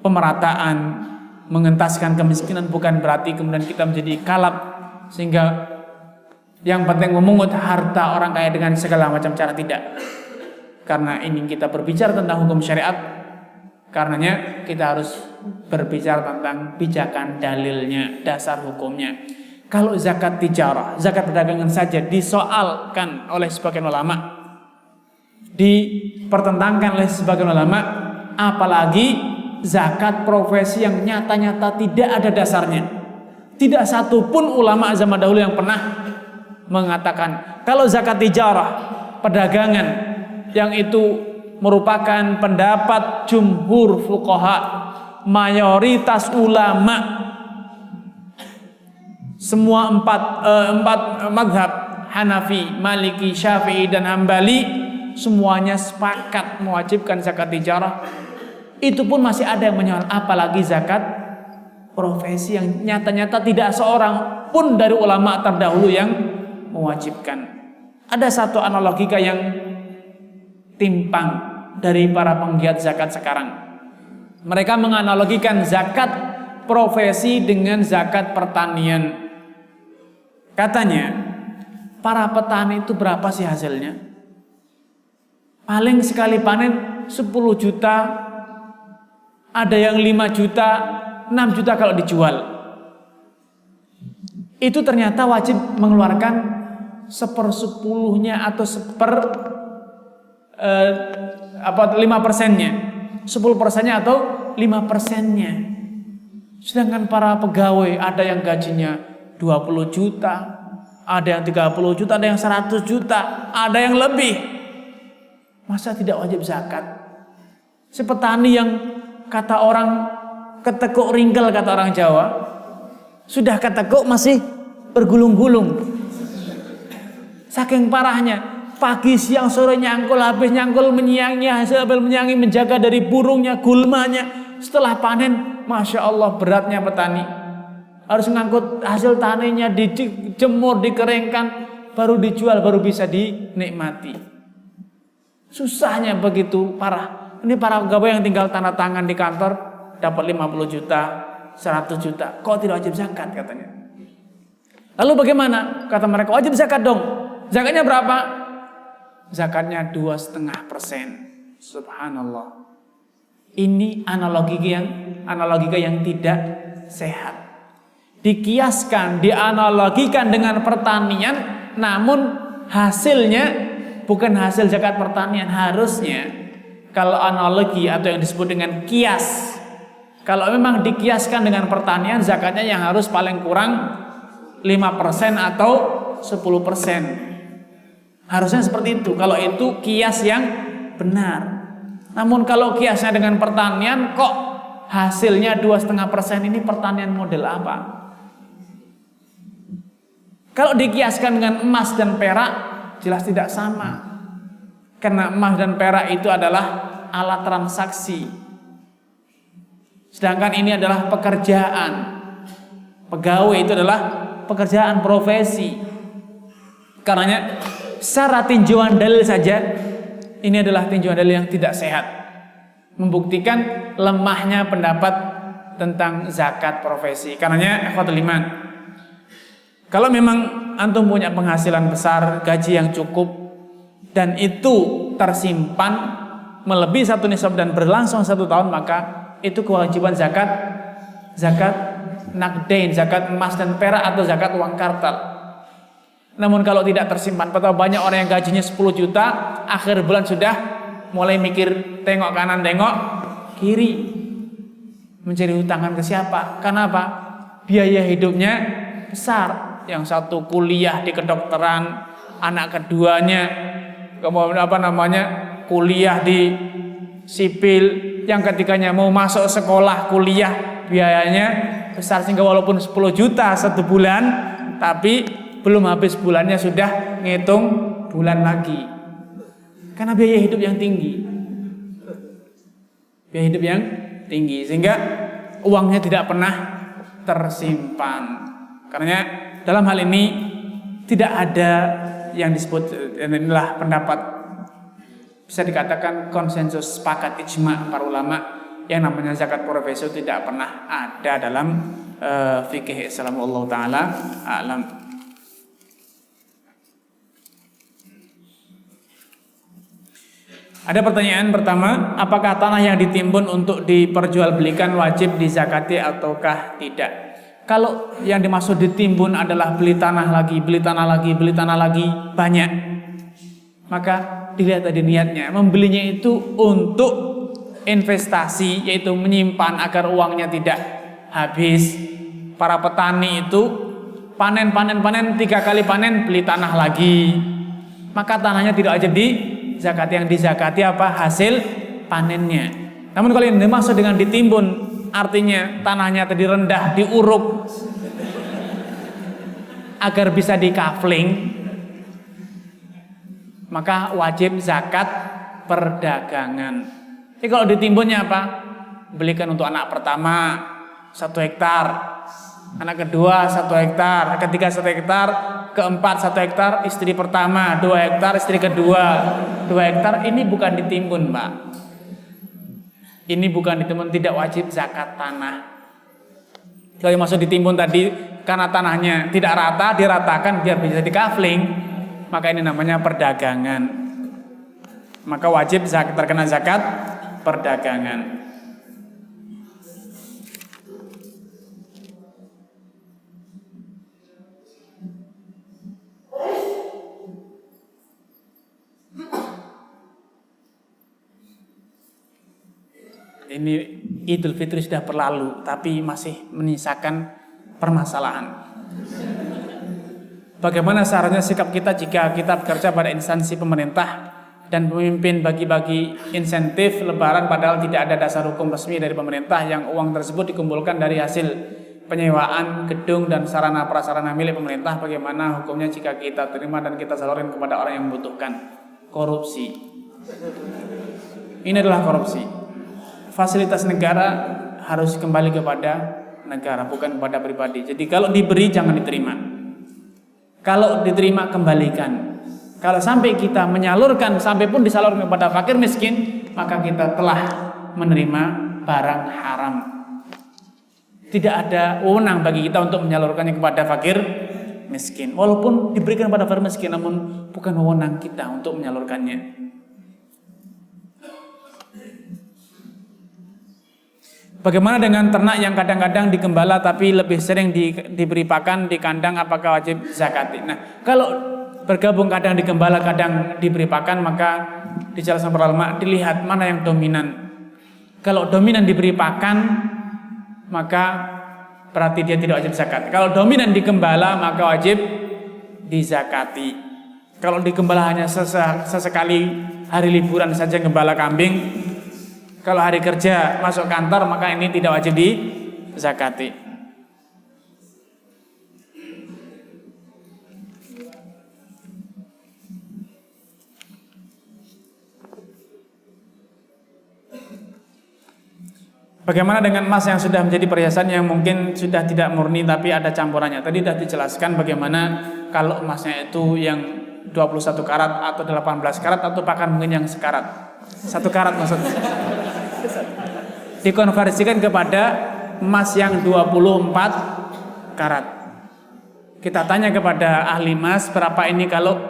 pemerataan, mengentaskan kemiskinan bukan berarti kemudian kita menjadi kalap sehingga yang penting memungut harta orang kaya dengan segala macam cara, tidak. Karena ini kita berbicara tentang hukum syariat, karenanya kita harus berbicara tentang pijakan dalilnya, dasar hukumnya. Kalau zakat tijarah, zakat perdagangan saja disoalkan oleh sebagian ulama, dipertentangkan oleh sebagian ulama, apalagi zakat profesi yang nyata-nyata tidak ada dasarnya. Tidak satu pun ulama zaman dahulu yang pernah mengatakan kalau zakat tijarah, perdagangan, yang itu merupakan pendapat jumhur fuqaha, mayoritas ulama, semua empat mazhab, Hanafi, Maliki, Syafi'i dan Hambali, semuanya sepakat mewajibkan zakat tijarah. Itu pun masih ada yang menyoal, apalagi zakat profesi yang nyata-nyata tidak seorang pun dari ulama terdahulu yang mewajibkan. Ada satu analogika yang timpang dari para penggiat zakat sekarang. Mereka menganalogikan zakat profesi dengan zakat pertanian. Katanya, para petani itu berapa sih hasilnya? Paling sekali panen 10 juta, ada yang 5 juta, 6 juta kalau dijual. Itu ternyata wajib mengeluarkan 1/10-nya atau 5%-nya, 10%-nya atau 5%-nya. Sedangkan para pegawai ada yang gajinya 20 juta, ada yang 30 juta, ada yang 100 juta, ada yang lebih. Masa tidak wajib zakat? Si petani yang kata orang ketekuk ringkel, kata orang Jawa, sudah ketekuk masih bergulung-gulung. Saking parahnya. Pagi, siang, sore nyangkul, habis nyangkul menyiangi, hasil menyiangi, menjaga dari burungnya, gulmanya. Setelah panen, Masya Allah beratnya petani. Harus ngangkut hasil taninya, dijemur, dikeringkan, baru dijual, baru bisa dinikmati. Susahnya begitu parah. Ini para pegawai yang tinggal tanda tangan di kantor, dapat 50 juta, 100 juta. Kok tidak wajib zakat katanya? Lalu bagaimana? Kata mereka, wajib zakat dong. Zakatnya berapa? Zakatnya 2,5%. Subhanallah. Ini analogika yang tidak sehat. Dikiaskan, dianalogikan dengan pertanian, namun hasilnya bukan hasil zakat pertanian. Harusnya kalau analogi atau yang disebut dengan kias, kalau memang dikiaskan dengan pertanian, zakatnya yang harus paling kurang 5% atau 10%. Harusnya seperti itu. Kalau itu kias yang benar. Namun kalau kiasnya dengan pertanian, kok hasilnya 2,5%? Ini pertanian model apa? Kalau dikiaskan dengan emas dan perak, jelas tidak sama. Karena emas dan perak itu adalah alat transaksi. Sedangkan ini adalah pekerjaan. Pegawai itu adalah pekerjaan profesi. Karenanya secara tinjauan dalil saja, ini adalah tinjauan dalil yang tidak sehat, membuktikan lemahnya pendapat tentang zakat profesi. Karenanya ikhwatul iman, kalau memang antum punya penghasilan besar, gaji yang cukup, dan itu tersimpan melebihi 1 nisab dan berlangsung 1 tahun, maka itu kewajiban zakat nakdain, zakat emas dan perak atau zakat uang kartal. Namun kalau tidak tersimpan, betapa banyak orang yang gajinya 10 juta, akhir bulan sudah mulai mikir tengok kanan tengok kiri, mencari hutangan ke siapa? Karena apa? Biaya hidupnya besar. Yang satu kuliah di kedokteran, anak keduanya kuliah di sipil, yang ketiganya mau masuk sekolah kuliah, biayanya besar, sehingga walaupun 10 juta 1 bulan, tapi belum habis bulannya sudah ngitung bulan lagi. Karena biaya hidup yang tinggi. Biaya hidup yang tinggi, sehingga uangnya tidak pernah tersimpan. Karena dalam hal ini tidak ada yang disebut, inilah pendapat bisa dikatakan konsensus, sepakat, ijma para ulama, yang namanya zakat profesi tidak pernah ada dalam fikih Islam. Allah taala alam. Ada pertanyaan pertama, apakah tanah yang ditimbun untuk diperjualbelikan wajib dizakati ataukah tidak? Kalau yang dimaksud ditimbun adalah beli tanah lagi banyak, maka dilihat tadi niatnya. Membelinya itu untuk investasi, yaitu menyimpan agar uangnya tidak habis. Para petani itu panen 3 kali panen, beli tanah lagi, maka tanahnya tidak wajib dizakati. Yang dizakati apa? Hasil panennya. Namun kalau yang dimaksud dengan ditimbun, artinya tanahnya tadi rendah, diuruk agar bisa dikafling, maka wajib zakat perdagangan. Jadi kalau ditimbunnya apa? Belikan untuk anak pertama 1 hektar, anak kedua 1 hektar, ketiga 1 hektar, keempat 1 hektar, istri pertama 2 hektar, istri kedua 2 hektar. Ini bukan ditimbun, Pak. Ini bukan ditimbun, tidak wajib zakat tanah. Kalau yang maksud ditimbun tadi karena tanahnya tidak rata, diratakan biar bisa dikafling, maka ini namanya perdagangan. Maka wajib zakat, terkena zakat perdagangan. Ini Idul Fitri sudah berlalu, tapi masih menyisakan permasalahan. Bagaimana seharusnya sikap kita jika kita bekerja pada instansi pemerintah dan pemimpin bagi-bagi insentif lebaran padahal tidak ada dasar hukum resmi dari pemerintah, yang uang tersebut dikumpulkan dari hasil penyewaan gedung dan sarana prasarana milik pemerintah? Bagaimana hukumnya jika kita terima dan kita salurkan kepada orang yang membutuhkan? Korupsi. Ini adalah korupsi. Fasilitas negara harus kembali kepada negara, bukan kepada pribadi. Jadi kalau diberi jangan diterima. Kalau diterima kembalikan. Kalau sampai kita menyalurkan, sampai pun disalurkan kepada fakir miskin, maka kita telah menerima barang haram. Tidak ada wewenang bagi kita untuk menyalurkannya kepada fakir miskin. Walaupun diberikan kepada fakir miskin, namun bukan wewenang kita untuk menyalurkannya. Bagaimana dengan ternak yang kadang-kadang digembala tapi lebih sering diberi pakan di kandang, apakah wajib zakati? Nah, kalau bergabung kadang digembala kadang diberi pakan, maka dijelaskan para ulama dilihat mana yang dominan. Kalau dominan diberi pakan, maka berarti dia tidak wajib zakat. Kalau dominan digembala, maka wajib dizakati. Kalau digembala hanya sesekali hari liburan saja gembala kambing, kalau hari kerja masuk kantor, maka ini tidak wajib dizakati. Bagaimana dengan emas yang sudah menjadi perhiasan yang mungkin sudah tidak murni tapi ada campurannya? Tadi sudah dijelaskan bagaimana kalau emasnya itu yang 21 karat atau 18 karat atau bahkan mungkin yang sekarat. 1 karat maksudnya. Dikonversikan kepada emas yang 24 karat. Kita tanya kepada ahli emas berapa ini kalau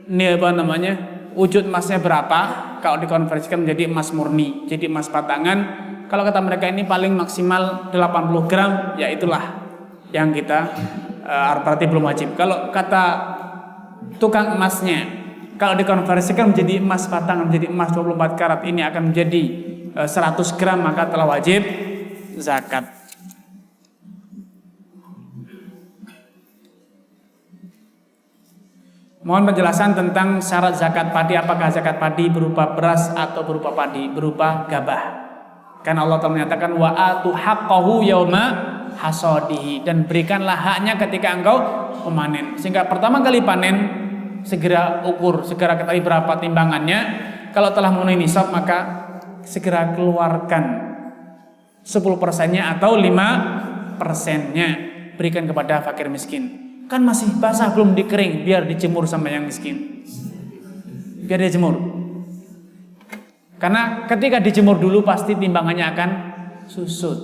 ini apa namanya? Wujud emasnya berapa kalau dikonversikan menjadi emas murni, jadi emas batangan. Kalau kata mereka ini paling maksimal 80 gram, ya itulah yang kita berarti belum wajib. Kalau kata tukang emasnya, kalau dikonversikan menjadi emas batangan, menjadi emas 24 karat, ini akan menjadi 100 gram, maka telah wajib zakat. Mohon penjelasan tentang syarat zakat padi. Apakah zakat padi berupa beras atau berupa padi? Berupa gabah. Karena Allah Ta'ala menyatakan wa atu haqqahu yauma hasadihi, dan berikanlah haknya ketika engkau memanen. Sehingga pertama kali panen segera ukur, segera ketahui berapa timbangannya. Kalau telah memenuhi nisab maka segera keluarkan 10%-nya atau 5%-nya, berikan kepada fakir miskin. Kan masih basah belum dikering, biar dijemur sama yang miskin. Biar dia jemur. Karena ketika dijemur dulu pasti timbangannya akan susut.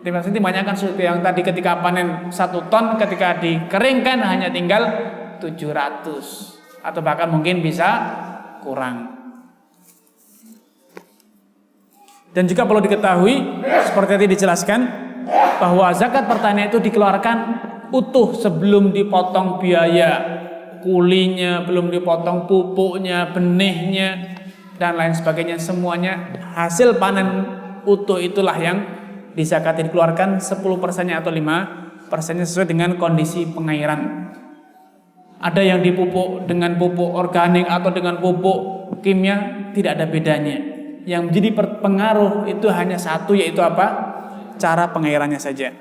Timbangannya akan susut. Yang tadi ketika panen 1 ton, ketika dikeringkan hanya tinggal 700 atau bahkan mungkin bisa kurang. Dan juga perlu diketahui seperti tadi dijelaskan bahwa zakat pertanian itu dikeluarkan utuh sebelum dipotong biaya kulinya, belum dipotong pupuknya, benihnya dan lain sebagainya. Semuanya hasil panen utuh itulah yang dizakati, dikeluarkan 10%-nya atau 5%-nya sesuai dengan kondisi pengairan. Ada yang dipupuk dengan pupuk organik atau dengan pupuk kimia, tidak ada bedanya. Yang menjadi pengaruh itu hanya satu, yaitu apa? Cara pengairannya saja.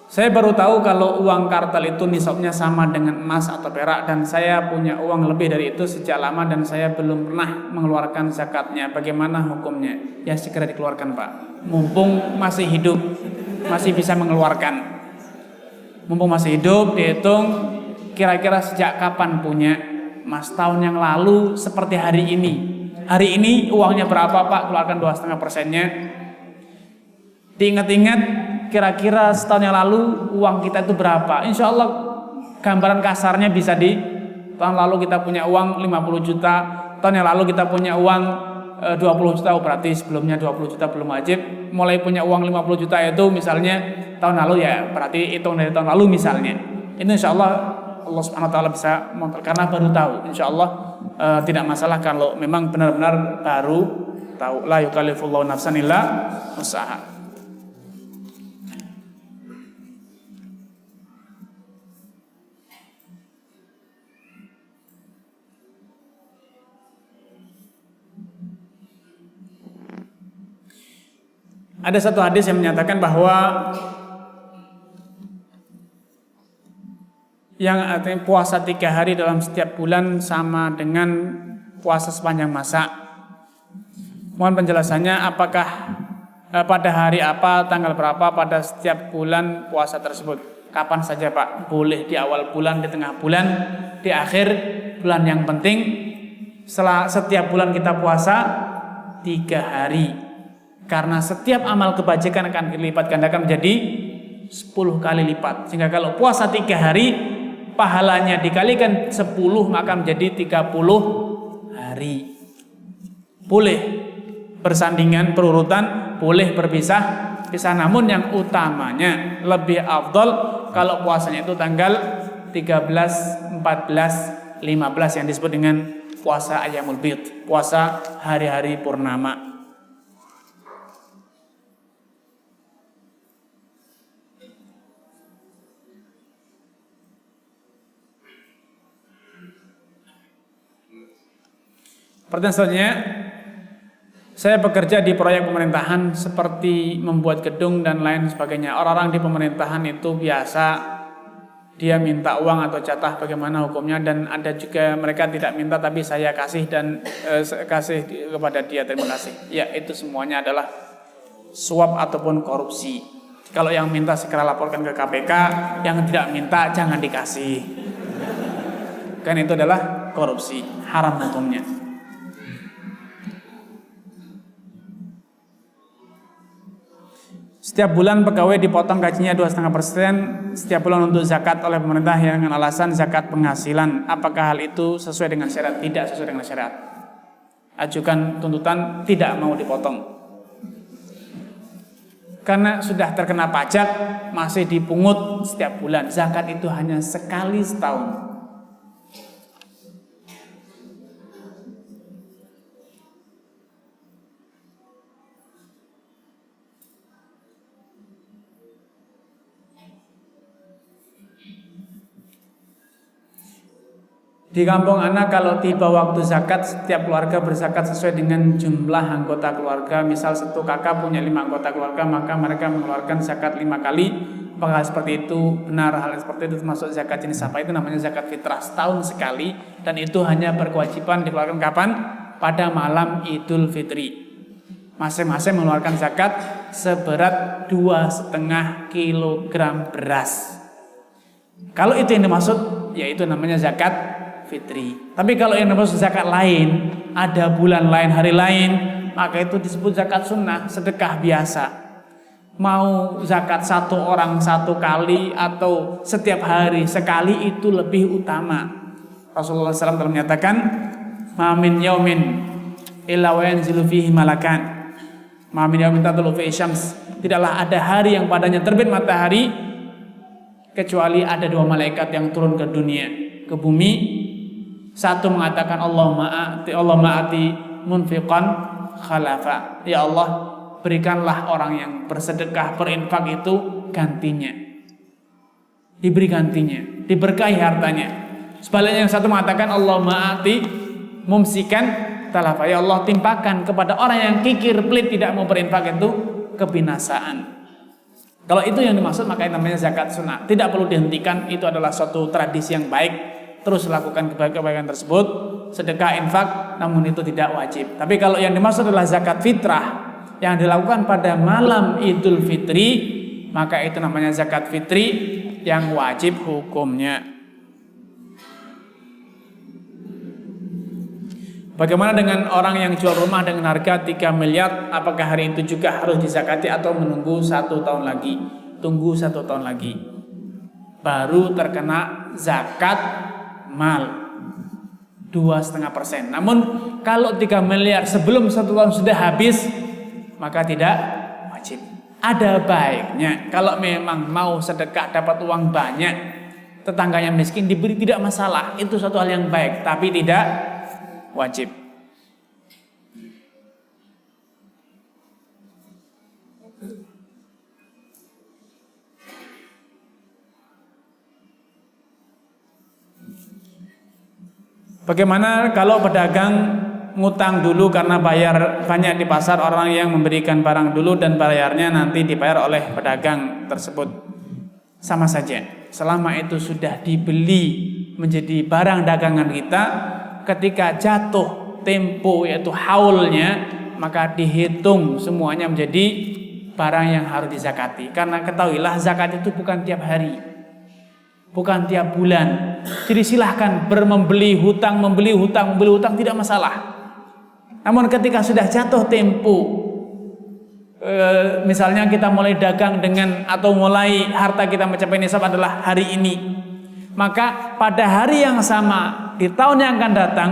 Saya baru tahu kalau uang kartal itu nisabnya sama dengan emas atau perak, dan saya punya uang lebih dari itu sejak lama dan saya belum pernah mengeluarkan zakatnya. Bagaimana hukumnya? Ya segera dikeluarkan, Pak. Mumpung masih hidup, masih bisa mengeluarkan. Mumpung masih hidup, dihitung kira-kira sejak kapan punya. Mas, tahun yang lalu seperti hari ini. Hari ini uangnya berapa, Pak? Keluarkan 2,5%-nya. Diingat-ingat kira-kira setahun yang lalu uang kita itu berapa. Insya Allah gambaran kasarnya bisa di tahun lalu kita punya uang 50 juta, tahun yang lalu kita punya uang 20 juta, berarti sebelumnya 20 juta belum wajib. Mulai punya uang 50 juta itu misalnya tahun lalu, ya berarti hitung dari tahun lalu misalnya. Ini insya Allah Allah Subhanahu Wa Taala bisa karena baru tahu. Insya Allah tidak masalah kalau memang benar-benar baru tahu. La yukallifullahu nafsan illa wus'aha. Ada satu hadis yang menyatakan bahwa yang artinya puasa 3 hari dalam setiap bulan sama dengan puasa sepanjang masa. Mohon penjelasannya, apakah pada hari apa, tanggal berapa pada setiap bulan puasa tersebut? Kapan saja, Pak? Boleh di awal bulan, di tengah bulan, di akhir bulan. Yang penting setiap bulan kita puasa 3 hari. Karena setiap amal kebajikan akan dilipat gandakan menjadi 10 kali lipat. Sehingga kalau puasa 3 hari, pahalanya dikalikan 10 maka menjadi 30 hari. Boleh bersandingan berurutan, boleh berpisah. Namun yang utamanya lebih afdol kalau puasanya itu tanggal 13, 14, 15 yang disebut dengan puasa Ayyamul Bid, puasa hari-hari purnama. Pertanyaan selanjutnya, Saya bekerja di proyek pemerintahan seperti membuat gedung dan lain sebagainya. Orang-orang di pemerintahan itu biasa dia minta uang atau jatah, bagaimana hukumnya? Dan ada juga mereka tidak minta tapi saya kasih dan kasih kepada dia, terima kasih. Ya, itu semuanya adalah suap ataupun korupsi. Kalau yang minta segera laporkan ke KPK, yang tidak minta jangan dikasih. Kan itu adalah korupsi, haram hukumnya. Setiap bulan pegawai dipotong gajinya 2,5% setiap bulan untuk zakat oleh pemerintah dengan alasan zakat penghasilan. Apakah hal itu sesuai dengan syariat? Tidak sesuai dengan syariat. Ajukan tuntutan tidak mau dipotong. Karena sudah terkena pajak masih dipungut setiap bulan. Zakat itu hanya sekali setahun. Di kampung anak kalau tiba waktu zakat, setiap keluarga berzakat sesuai dengan jumlah anggota keluarga. Misal satu kakak punya 5 anggota keluarga, maka mereka mengeluarkan zakat 5 kali. Apakah seperti itu benar? Hal seperti itu termasuk zakat jenis apa? Itu namanya zakat fitrah, setahun sekali. Dan itu hanya berkewajiban dikeluarkan kapan? Pada malam Idul Fitri. Masing-masing mengeluarkan zakat seberat 2,5 kilogram beras. Kalau itu yang dimaksud, yaitu namanya zakat fitri. Tapi kalau yang dimaksud zakat lain, ada bulan lain, hari lain, maka itu disebut zakat sunnah, sedekah biasa. Mau zakat satu orang satu kali atau setiap hari sekali itu lebih utama. Rasulullah SAW telah menyatakan, "Ma min yaumin illa wa yanzilu fihi malakan." Ma min yaumin tatlu fihi syams. Tidaklah ada hari yang padanya terbit matahari kecuali ada 2 malaikat yang turun ke dunia, ke bumi. Satu mengatakan Allahumma ati munfiqan khalafa. Ya Allah, berikanlah orang yang bersedekah, berinfak itu gantinya. Diberi gantinya, diberkahi hartanya. Sebaliknya yang satu mengatakan Allahumma ati mumsikan talafa. Ya Allah, timpakan kepada orang yang kikir pelit tidak mau berinfak itu kebinasaan. Kalau itu yang dimaksud maka yang namanya zakat sunnah. Tidak perlu dihentikan, itu adalah suatu tradisi yang baik. Terus lakukan kebaikan tersebut, sedekah, infak, namun itu tidak wajib. Tapi kalau yang dimaksud adalah zakat fitrah yang dilakukan pada malam Idul Fitri, maka itu namanya zakat fitri yang wajib hukumnya. Bagaimana dengan orang yang jual rumah dengan harga 3 miliar? Apakah hari itu juga harus dizakati atau menunggu 1 tahun lagi? Tunggu 1 tahun lagi, baru terkena zakat mal 2,5%. Namun kalau 3 miliar sebelum 1 tahun sudah habis, maka tidak wajib. Ada baiknya kalau memang mau sedekah dapat uang banyak, tetangganya miskin diberi, tidak masalah. Itu suatu hal yang baik, tapi tidak wajib. Bagaimana kalau pedagang ngutang dulu karena bayar banyak di pasar, orang yang memberikan barang dulu dan bayarnya nanti dibayar oleh pedagang tersebut? Sama saja, selama itu sudah dibeli menjadi barang dagangan kita, ketika jatuh tempo yaitu haulnya, maka dihitung semuanya menjadi barang yang harus dizakati. Karena ketahuilah zakat itu bukan tiap hari, bukan tiap bulan. Jadi silahkan membeli hutang tidak masalah. Namun ketika sudah jatuh tempo, misalnya kita mulai dagang dengan atau mulai harta kita mencapai nisab adalah hari ini, maka pada hari yang sama di tahun yang akan datang,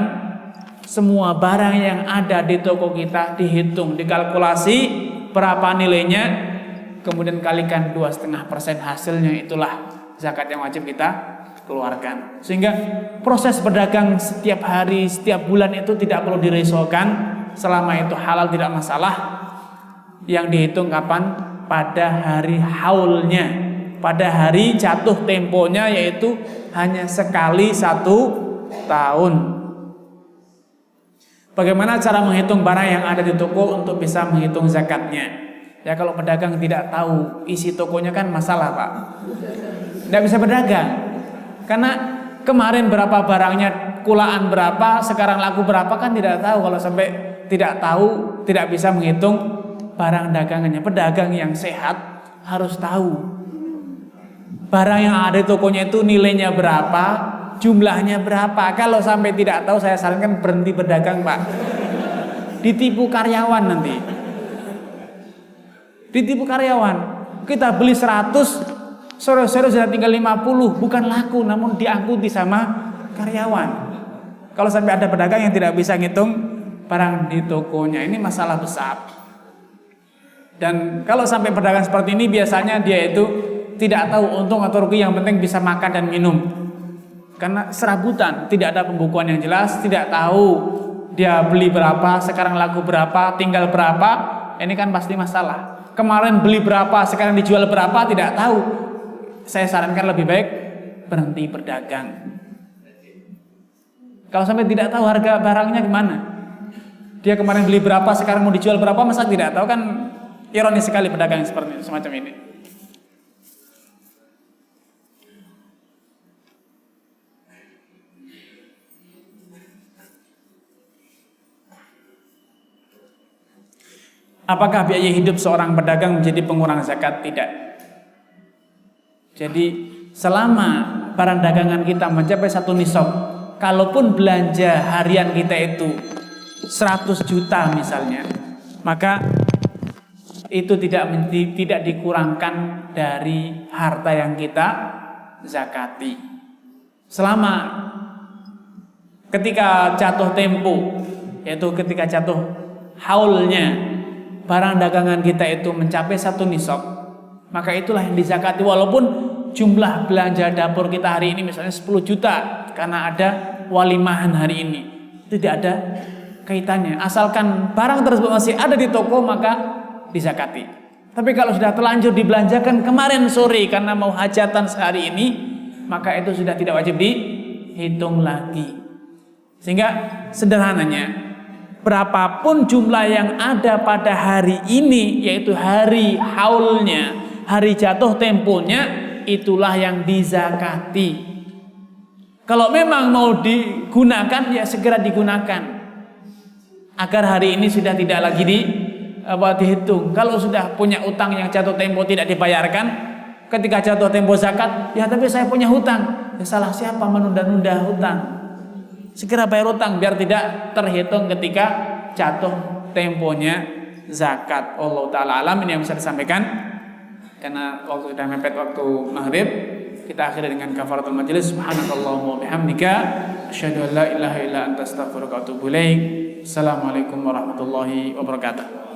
semua barang yang ada di toko kita dihitung, dikalkulasi berapa nilainya, kemudian kalikan 2,5% hasilnya, itulah zakat yang wajib kita keluarkan. Sehingga proses berdagang setiap hari, setiap bulan itu tidak perlu dirisaukan, selama itu halal tidak masalah. Yang dihitung kapan? Pada hari haulnya, pada hari jatuh temponya, yaitu hanya sekali 1 tahun. Bagaimana cara menghitung barang yang ada di toko untuk bisa menghitung zakatnya? Ya kalau pedagang tidak tahu isi tokonya kan masalah Pak. Tidak bisa berdagang. Karena kemarin berapa barangnya, kulaan berapa, sekarang laku berapa kan tidak tahu. Kalau sampai tidak tahu, tidak bisa menghitung barang dagangannya. Pedagang yang sehat harus tahu barang yang ada di tokonya itu nilainya berapa, jumlahnya berapa. Kalau sampai tidak tahu, saya sarankan berhenti berdagang Pak. Ditipu karyawan nanti. Ditipu karyawan. Kita beli 100, sore-sore sudah tinggal 50, bukan laku namun diangkuti sama karyawan. Kalau sampai ada pedagang yang tidak bisa ngitung barang di tokonya, ini masalah besar. Dan kalau sampai pedagang seperti ini biasanya dia itu tidak tahu untung atau rugi, yang penting bisa makan dan minum. Karena serabutan, tidak ada pembukuan yang jelas, tidak tahu dia beli berapa, sekarang laku berapa, tinggal berapa, ini kan pasti masalah. Kemarin beli berapa, sekarang dijual berapa, tidak tahu. Saya sarankan lebih baik berhenti berdagang. Kalau sampai tidak tahu harga barangnya gimana, dia kemarin beli berapa, sekarang mau dijual berapa, masa tidak tahu, kan ironis sekali pedagang seperti semacam ini. Apakah biaya hidup seorang pedagang menjadi pengurang zakat? Tidak. Jadi selama barang dagangan kita mencapai 1 nisab, kalaupun belanja harian kita itu 100 juta misalnya, maka itu tidak dikurangkan dari harta yang kita zakati. Selama ketika jatuh tempo, yaitu ketika jatuh haulnya barang dagangan kita itu mencapai 1 nisab, maka itulah yang dizakati. Walaupun jumlah belanja dapur kita hari ini misalnya 10 juta karena ada walimahan hari ini, tidak ada kaitannya. Asalkan barang tersebut masih ada di toko, maka dizakati. Tapi kalau sudah terlanjur dibelanjakan kemarin sore karena mau hajatan sehari ini, maka itu sudah tidak wajib dihitung lagi. Sehingga sederhananya, berapapun jumlah yang ada pada hari ini, yaitu hari haulnya, hari jatuh temponya, itulah yang dizakati. Kalau memang mau digunakan, ya segera digunakan, agar hari ini sudah tidak lagi dihitung. Kalau sudah punya utang yang jatuh tempo tidak dibayarkan, ketika jatuh tempo zakat, ya tapi saya punya hutang, ya salah siapa menunda-nunda hutang? Segera bayar hutang biar tidak terhitung ketika jatuh temponya zakat. Allah Ta'ala alam. Ini yang bisa disampaikan karena waktu sudah mepet waktu maghrib. Kita akhiri dengan kafaratul majelis. Subhanakallahumma wa bihamdika asyhadu an la ilaha illa anta astaghfiruka wa atubu ilaik. Assalamualaikum warahmatullahi wabarakatuh.